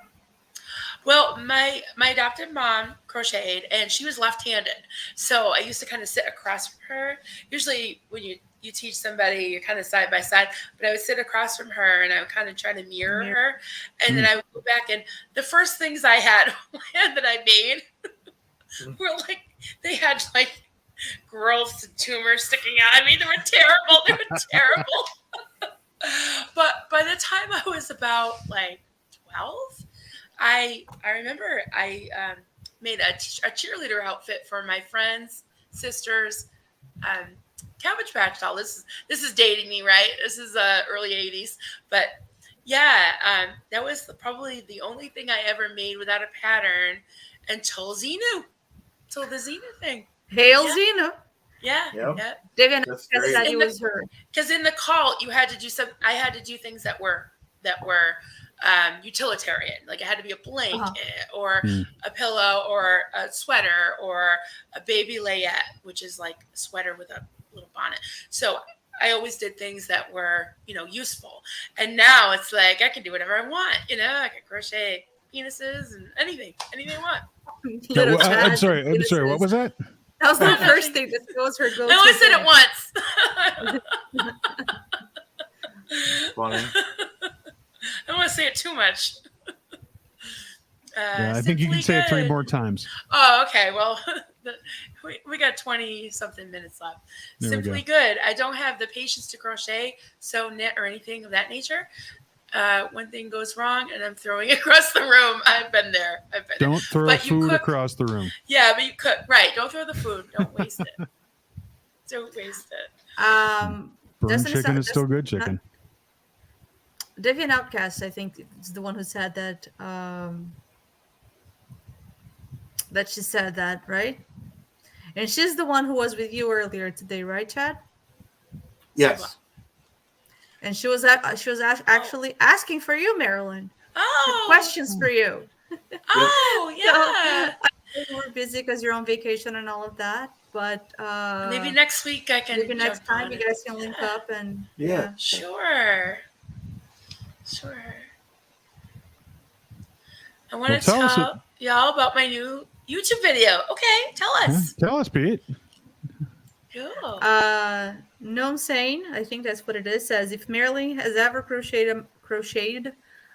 Well, my adopted mom crocheted, and she was left-handed. So I used to kind of sit across from her. Usually when you teach somebody, you're kind of side by side, but I would sit across from her and I would kind of try to mirror her. And then I would go back, and the first things I had that I made were like, they had like growths and tumors sticking out. I mean, they were terrible. They were terrible. But by the time I was about like 12, I remember I made a cheerleader outfit for my friends, sisters, Cabbage Patch doll. This is dating me, right? This is early 80s. But yeah, that was probably the only thing I ever made without a pattern until Xenu, until the Xenu thing. Hail Xenu. Yeah. David said it was her. Because in the call, you had to do I had to do things that were utilitarian. Like it had to be a blanket or a pillow or a sweater or a baby layette, which is like a sweater with a little bonnet. So I always did things that were, useful. And now it's like I can do whatever I want. I can crochet penises and anything I want. I'm sorry. What was that? That was the first thing. That was her go-to. I only said it once. Funny. I don't want to say it too much. I think you can say it 3 more times. Oh, okay. Well, we got 20-something minutes left. There Simply Good. I don't have the patience to crochet, sew, knit, or anything of that nature. One thing goes wrong, and I'm throwing it across the room. I've been there. Don't throw food across the room. Yeah, but you cook. Right. Don't throw the food. Don't waste it. Don't waste it. Burnt chicken is still good chicken. Deviant Outcast, I think, is the one who said that. That she said that, right? And she's the one who was with you earlier today, right, Chad? Yes. And she was actually asking for you, Marilyn. Oh. Questions for you. Oh, yeah. So, we're busy because you're on vacation and all of that, but maybe next week I can. Maybe next time you guys can link up and Sure. I want to tell y'all about my new YouTube video. Okay, tell us. Tell us, Pete. Cool. Gnome Sane, I think that's what it is, says if Marilyn has ever crocheted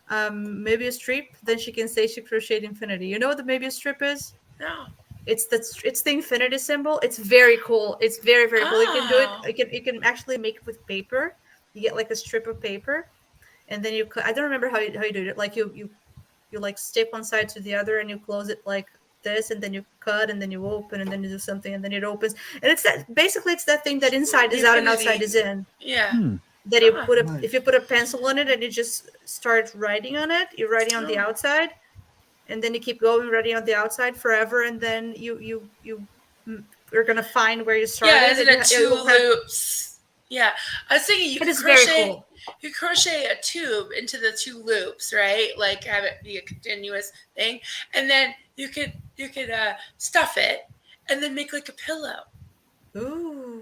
Möbius strip, then she can say she crocheted infinity. You know what the Möbius strip is? No. It's the infinity symbol. It's very cool. It's very, very cool. You can do Oh. it. You can actually make it with paper. You get like a strip of paper, and then you. I don't remember how you do it. Like you like stick one side to the other, and you close it like this, and then you cut, and then you open, and then you do something, and then it opens. And it's that thing that inside is out and outside is in. Yeah. That you Ah, put nice. if you put a pencil on it and you just start writing on it, you're writing on the Oh. outside, and then you keep going writing on the outside forever, and then you're gonna find where you started. Yeah, isn't and it you- 2 you'll have- loops? Yeah, I was thinking you It could is very crochet. cool. You crochet a tube into the 2 loops, right? Like have it be a continuous thing, and then you could stuff it, and then make like a pillow, Ooh.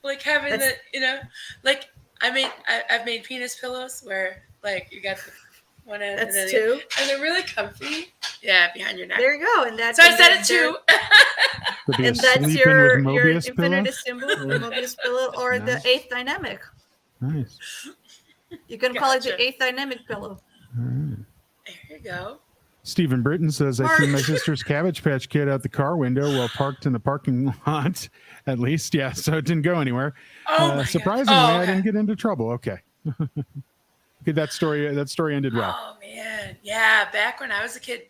like having That's- like I've made penis pillows where like you got the one end That's and then two. and they're really comfy. Yeah, behind your neck. There you go, and that's So I said it too. Could be a And that's sleeping your with Mobius infinity pillow. symbol, the Mobius pillow, or Nice. the 8th dynamic. Nice. You can call it the Gotcha. 8th dynamic pillow. All right. There you go. Stephen Britton says, I Mark. threw my sister's Cabbage Patch Kid out the car window while parked in the parking lot, at least. Yeah, so it didn't go anywhere. Oh my God. Surprisingly, Oh, I okay. didn't get into trouble. Okay. Okay, that story ended well. Oh man, yeah. Back when I was a kid,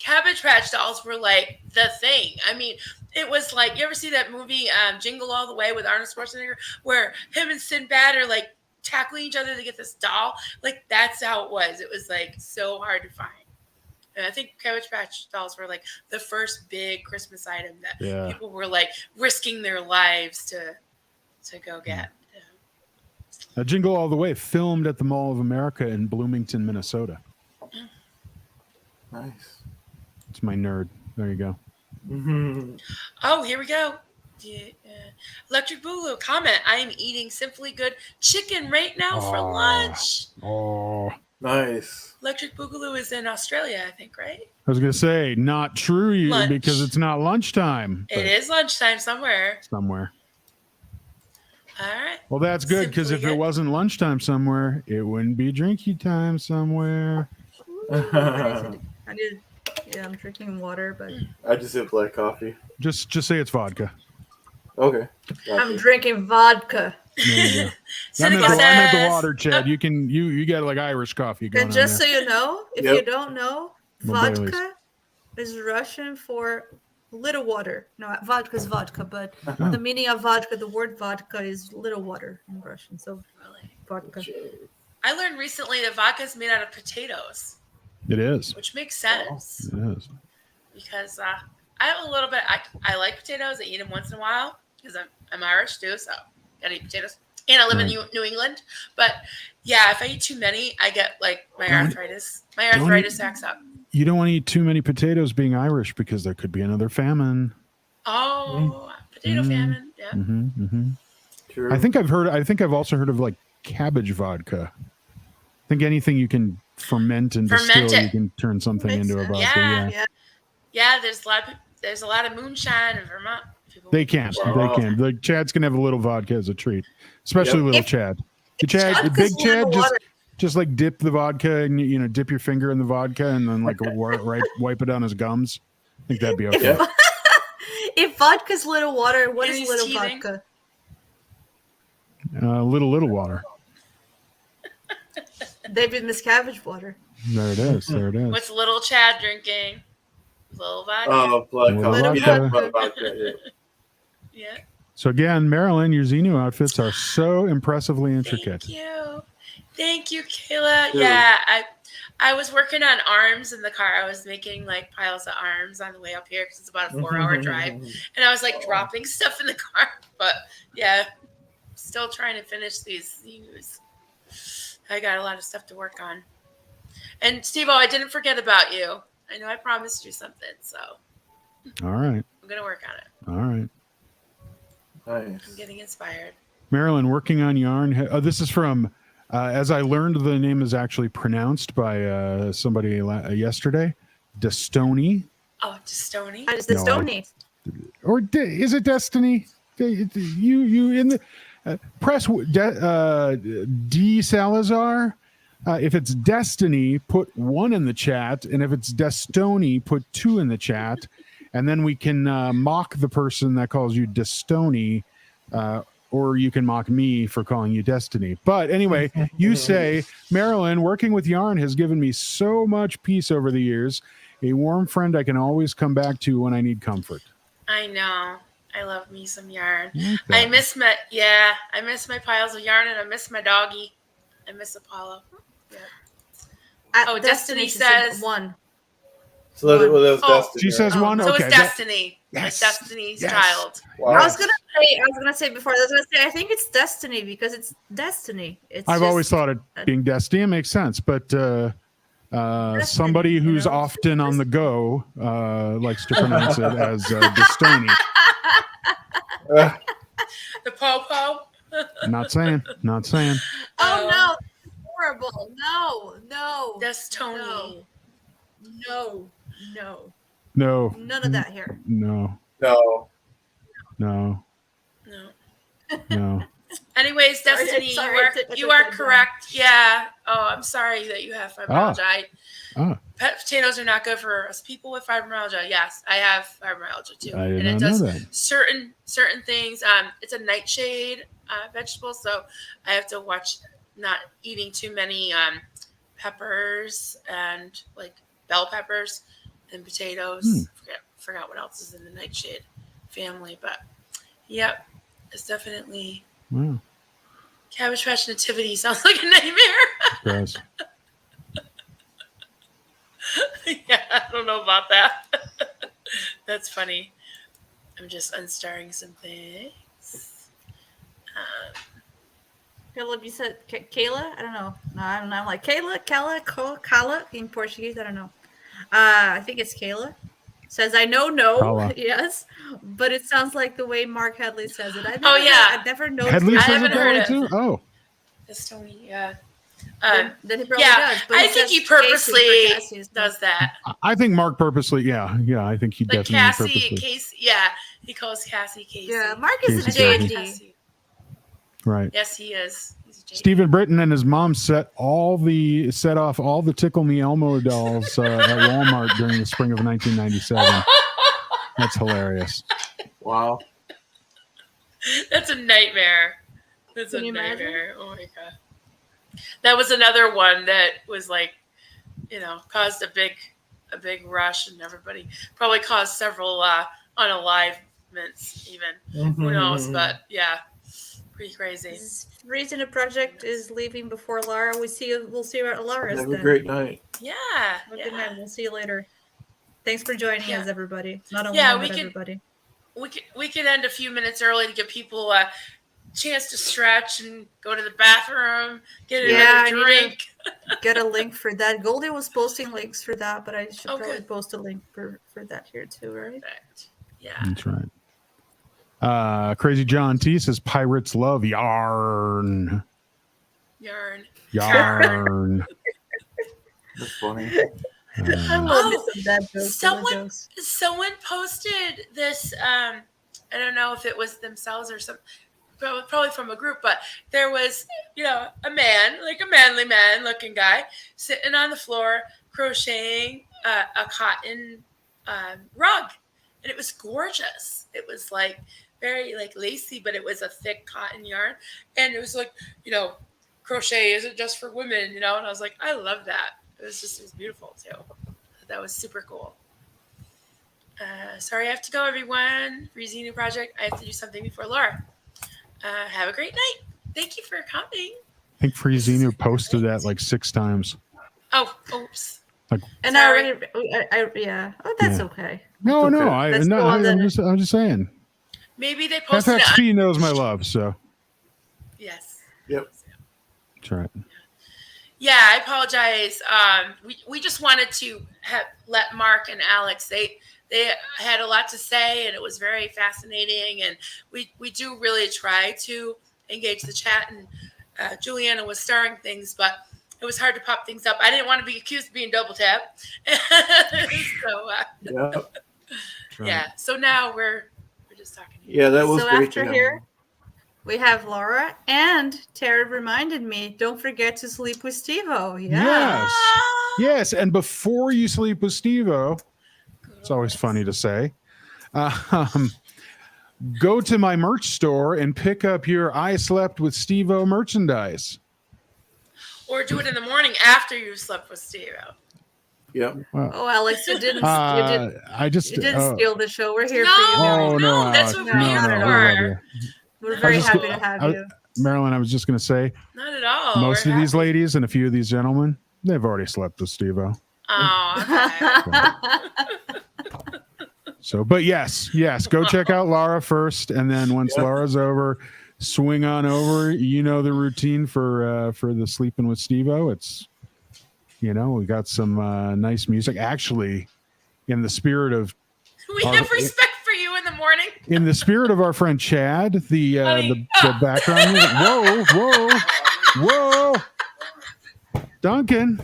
Cabbage Patch dolls were like the thing. I mean, it was like, you ever see that movie Jingle All the Way with Arnold Schwarzenegger, where him and Sinbad are like tackling each other to get this doll? Like that's how it was. It was like so hard to find. And I think Cabbage Patch dolls were like the first big Christmas item that Yeah. people were like risking their lives to go get. Jingle All the Way, filmed at the Mall of America in Bloomington, Minnesota. Nice. It's my nerd. There you go. Oh, here we go. Yeah. Electric Boogaloo comment. I am eating Simply Good chicken right now for Oh. lunch. Oh, Nice. Electric Boogaloo is in Australia, I think, right? I was going to say, not true Lunch. because it's not lunchtime. It but is lunchtime somewhere. somewhere. All right. Well, that's good because if Simply it Good. wasn't lunchtime somewhere, it wouldn't be drinky time somewhere. I'm drinking water, but I just did black coffee. Just say it's vodka. Okay. I'm drinking vodka. There you go. I Cynical meant the says, water, Chad. You can you got like Irish coffee going And on just there. so you know, if Yep. you don't know, Well, vodka is Russian for little water. No, vodka is vodka, but the meaning of vodka, the word vodka is little water in Russian. So Really? vodka. I learned recently that vodka is made out of potatoes, It is. which makes sense It is. because I have a little bit. I like potatoes. I eat them once in a while because I'm Irish too, so gotta eat potatoes. And I live in New England. But yeah, if I eat too many, I get like my arthritis. My arthritis acts up. You don't want to eat too many potatoes being Irish because there could be another famine. Oh, potato famine. Yeah. True. I think I've also heard of like cabbage vodka. I think anything you can ferment and Ferment distill, it. you can turn something Makes into a sense. vodka. Yeah. Yeah. Yeah, there's a lot of moonshine in Vermont. People They can't. Wow. They can. Like Chad's gonna have a little vodka as a treat, especially Yep. little If- Chad. The Chad, the Vodka's big Chad, little water. just like dip the vodka and dip your finger in the vodka and then like wipe it on his gums. I think that'd be okay. Yeah. If vodka's little water, what And is he's little teething. vodka? Little water. David Miscavige water. There it is. There it is. What's little Chad drinking? Little vodka. Black Little coffee. vodka. Yeah. Yeah. So again, Marilyn, your Xenu outfits are so impressively intricate. Thank you, Kayla. Dude. Yeah, I was working on arms in the car. I was making like piles of arms on the way up here because it's about a 4-hour drive, and I was like dropping stuff in the car. But yeah, still trying to finish these Xenus. I got a lot of stuff to work on. And Steve-O, I didn't forget about you. I know I promised you something, so All right. I'm gonna work on it. All right. I'm Nice. getting inspired. Marilyn, working on yarn. This is from, as I learned, the name is actually pronounced by somebody yesterday, Destony. Oh, just Stony. How does the No, Stony? Or is it Destiny? You in the press D Salazar. If it's Destiny, put 1 in the chat, and if it's Destony, put 2 in the chat, and then we can mock the person that calls you Destony, or you can mock me for calling you Destiny. But anyway, you say, Marilyn, working with Yarn has given me so much peace over the years. A warm friend I can always come back to when I need comfort. I know. I love me some yarn. Like I that. miss my piles of yarn, and I miss my doggy. I miss Apollo. Yeah. Oh, Destiny she said says- 1. So that was Oh. Destiny. She says Oh. 1. So Okay. it's Destiny. Yes. Like Destiny's Yes. child. Wow. I was gonna say before. I was gonna say I think it's Destiny because it's Destiny. I've always thought it being Destiny makes sense, but somebody who's often on the go likes to pronounce it as Destony. The po-po. Not saying. Oh no, that's horrible! No, That's Tony. no, none of that here. No. No. Anyways, Sorry, Destiny, sorry, you are correct. Yeah. Oh, I'm sorry that you have fibromyalgia. Potatoes are not good for us people with fibromyalgia. Yes, I have fibromyalgia too, I did and it not know does that. certain things. It's a nightshade vegetable, so I have to watch not eating too many peppers and like bell peppers and potatoes. Forgot what else is in the nightshade family, but yep, it's definitely. Wow. Cabbage Patch Nativity sounds like a nightmare. Gross. Yeah, I don't know about that. That's funny. I'm just unstarring some things. Philip, you said Kayla? I don't know. No, I don't know. I'm like Kala in Portuguese. I don't know. I think it's Kayla. Says I know Kala. yes, but it sounds like the way Mark Headley says it. Yeah. I've never noticed. Headley I says haven't it that heard way it. too? Oh. That's Tony, yeah. Then he probably Yeah, does. But I he think says he Casey for purposely Cassie, so- does that. I think Mark purposely, yeah, I think he Like definitely Cassie, purposely. Casey, yeah. He calls Cassie Casey. Yeah, Mark is a Casey, JD. Cassie. Right. Yes, he is. He's a JD. Stephen Britton and his mom set off all the Tickle Me Elmo dolls at Walmart during the spring of 1997. That's hilarious. Wow. That's a nightmare. That's Can a you imagine? nightmare. Oh my god. That was another one that was like, caused a big rush, and everybody probably caused several unalivements even. Who knows? But yeah, pretty crazy. This reason the project is leaving before Lara. We'll see where Lara is Have a then. great night. Yeah. Well, good night. We'll see you later. Thanks for joining us, everybody. Not only Yeah, me, we but could- everybody. We could end a few minutes early to give people a chance to stretch and go to the bathroom, get Yeah, another I need to- drink. Get a link for that. Goldie was posting links for that, but I should Oh, probably good. post a link for that here too, right? Perfect. Yeah. That's right. Crazy John T says pirates love yarn. Yarn. Yarn. That's funny. I love me some dad jokes. Someone posted this. I don't know if it was themselves or some, probably from a group, but there was, a man, like a manly man looking guy, sitting on the floor crocheting a cotton rug, and it was gorgeous. It was like very like lacy, but it was a thick cotton yarn, and it was like, crochet isn't just for women, and I was like, I love that. It was beautiful too. That was super cool. Sorry I have to go, everyone. For Xenu Project, I have to do something before Laura. Have a great night. Thank you for coming. I think Freezinu posted that like 6 times. Oh, oops. And Sorry. yeah. Oh, that's Yeah. okay. No, okay. I'm just saying. Maybe they posted it. FXT knows my love, so Yes. Yep. that's right. Yeah, I apologize. We just wanted to let Mark and Alex, they had a lot to say, and it was very fascinating, and we do really try to engage the chat, and Juliana was starring things, but it was hard to pop things up. I didn't want to be accused of being double tap. So Yeah. yeah, so now we're just talking. Yeah, that was So great. after to here, have. We have Laura, and Tara reminded me, don't forget to sleep with Steve-O. Yeah. Yes. Yes. And before you sleep with Steve-O, it's always funny to say, go to my merch store and pick up your I Slept with Steve-O merchandise. Or do it in the morning after you slept with Steve-O. Yep. Wow. Oh, Alex, you didn't steal the show. We're here No, for you. Oh, guys. no, that's Alex. what we're here we for. love you. We're very just- happy to have you. Marilyn, I was just going to say, Not at all. most We're of these happy. ladies and a few of these gentlemen, they've already slept with Steve-O. Oh, okay. So, but yes, go check out Laura first, and then once Laura's over, swing on over. You know the routine for the Sleeping with Steve-O. It's, we got some nice music. Actually, in the spirit of We have respect for you in the morning. in the spirit of our friend Chad, the background music. Whoa, Duncan.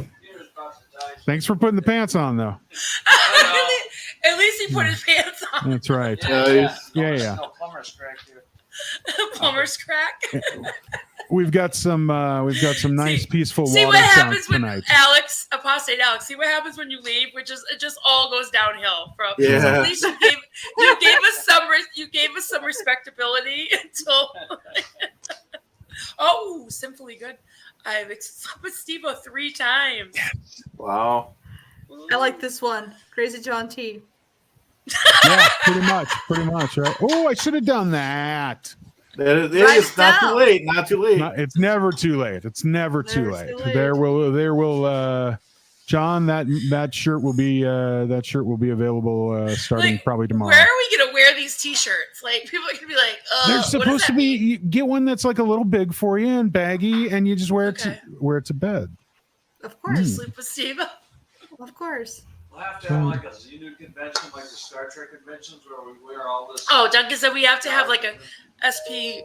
Thanks for putting the pants on, though. At least he put his pants on. That's right. Yeah. Plumber's crack. We've got some nice peaceful See water what sounds happens when tonight. Apostate Alex. See what happens when you leave, which is it just all goes downhill from. Yeah. So at least you gave us some respectability until. Oh, simply good. I've slept with Steve-O 3 times. Wow. I like this one. Crazy John T. Yeah, pretty much, right? Oh, I should have done that. It's not too late. Not too late. It's never too late. It's never too late. There will John, that shirt will be available starting probably tomorrow. Where are we gonna wear these T-shirts? Like people are gonna be like, They're what supposed does to that be. mean? You get one that's like a little big for you and baggy, and you just wear it Okay. to bed. Of course. Sleep with Steve-O. Of course. We'll have to have like a Xenu convention, like the Star Trek conventions, where we wear all this. Oh, Duncan said we have to have like a SP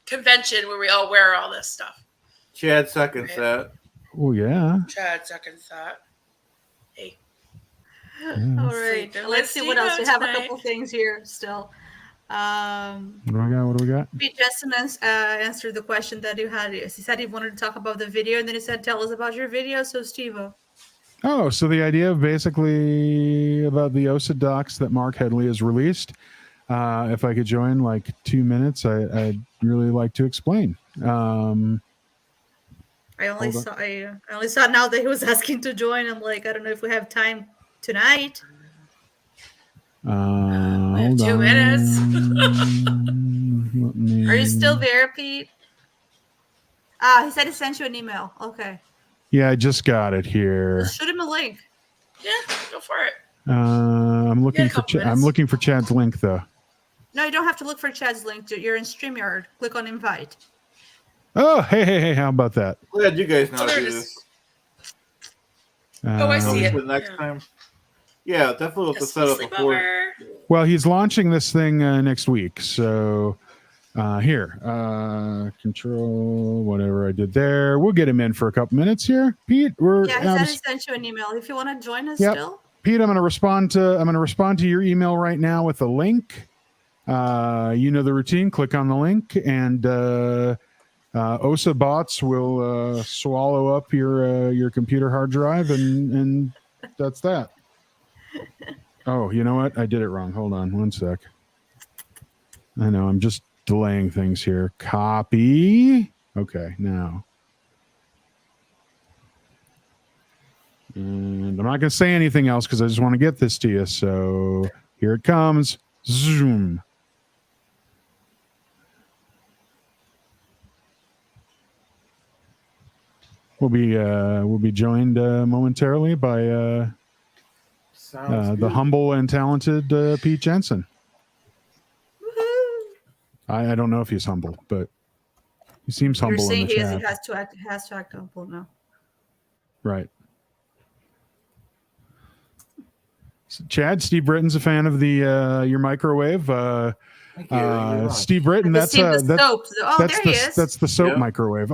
convention where we all wear all this stuff. Chad seconds that. Oh yeah. Chad seconds that. Hey. All right. Sleeping Let's with see what else. We have a Steve-O couple things here still. What do we got? Pete Justin answered the question that you had. He said he wanted to talk about the video, and then he said, "Tell us about your video." So, Steve-O. Oh, so the idea of basically about the OSA docs that Mark Headley has released. If I could join like 2 minutes, I'd really like to explain. I only saw now that he was asking to join. I'm like, I don't know if we have time tonight. We have Hold 2 on. minutes. Let me- Are you still there, Pete? He said he sent you an email. Okay. Yeah, I just got it here. Just shoot him a link. Yeah, go for it. I'm looking for couple I'm minutes. looking for Chad's link though. No, you don't have to look for Chad's link. You're in StreamYard. Click on invite. Oh, hey, how about that? Glad you guys know how There to it do is. this. I see it. For the next Yeah. time. Yeah, definitely have to Just set up sleep before. over. Well, he's launching this thing next week. So here, control whatever I did there. We'll get him in for a couple minutes here. Pete, Yeah, he said he sent you an email. If you want to join us Yep. still. Pete, I'm going to respond to your email right now with a link. You know the routine. Click on the link, and OSA bots will swallow up your computer hard drive, and that's that. Oh, you know what? I did it wrong. Hold on 1 sec. I know. I'm just delaying things here. Copy. Okay, now. And I'm not going to say anything else because I just want to get this to you. So here it comes. Zoom. We'll be joined momentarily by Sounds the good. humble and talented Pete Jensen. Woohoo! I don't know if he's humble, but he seems You're humble in saying the he chat. has to act humble now. Right. So Chad, Steve Britton's a fan of the your microwave. Thank you very much. Steve Britton, I can see the soap. Oh, there he is. that's the soap Yep. microwave.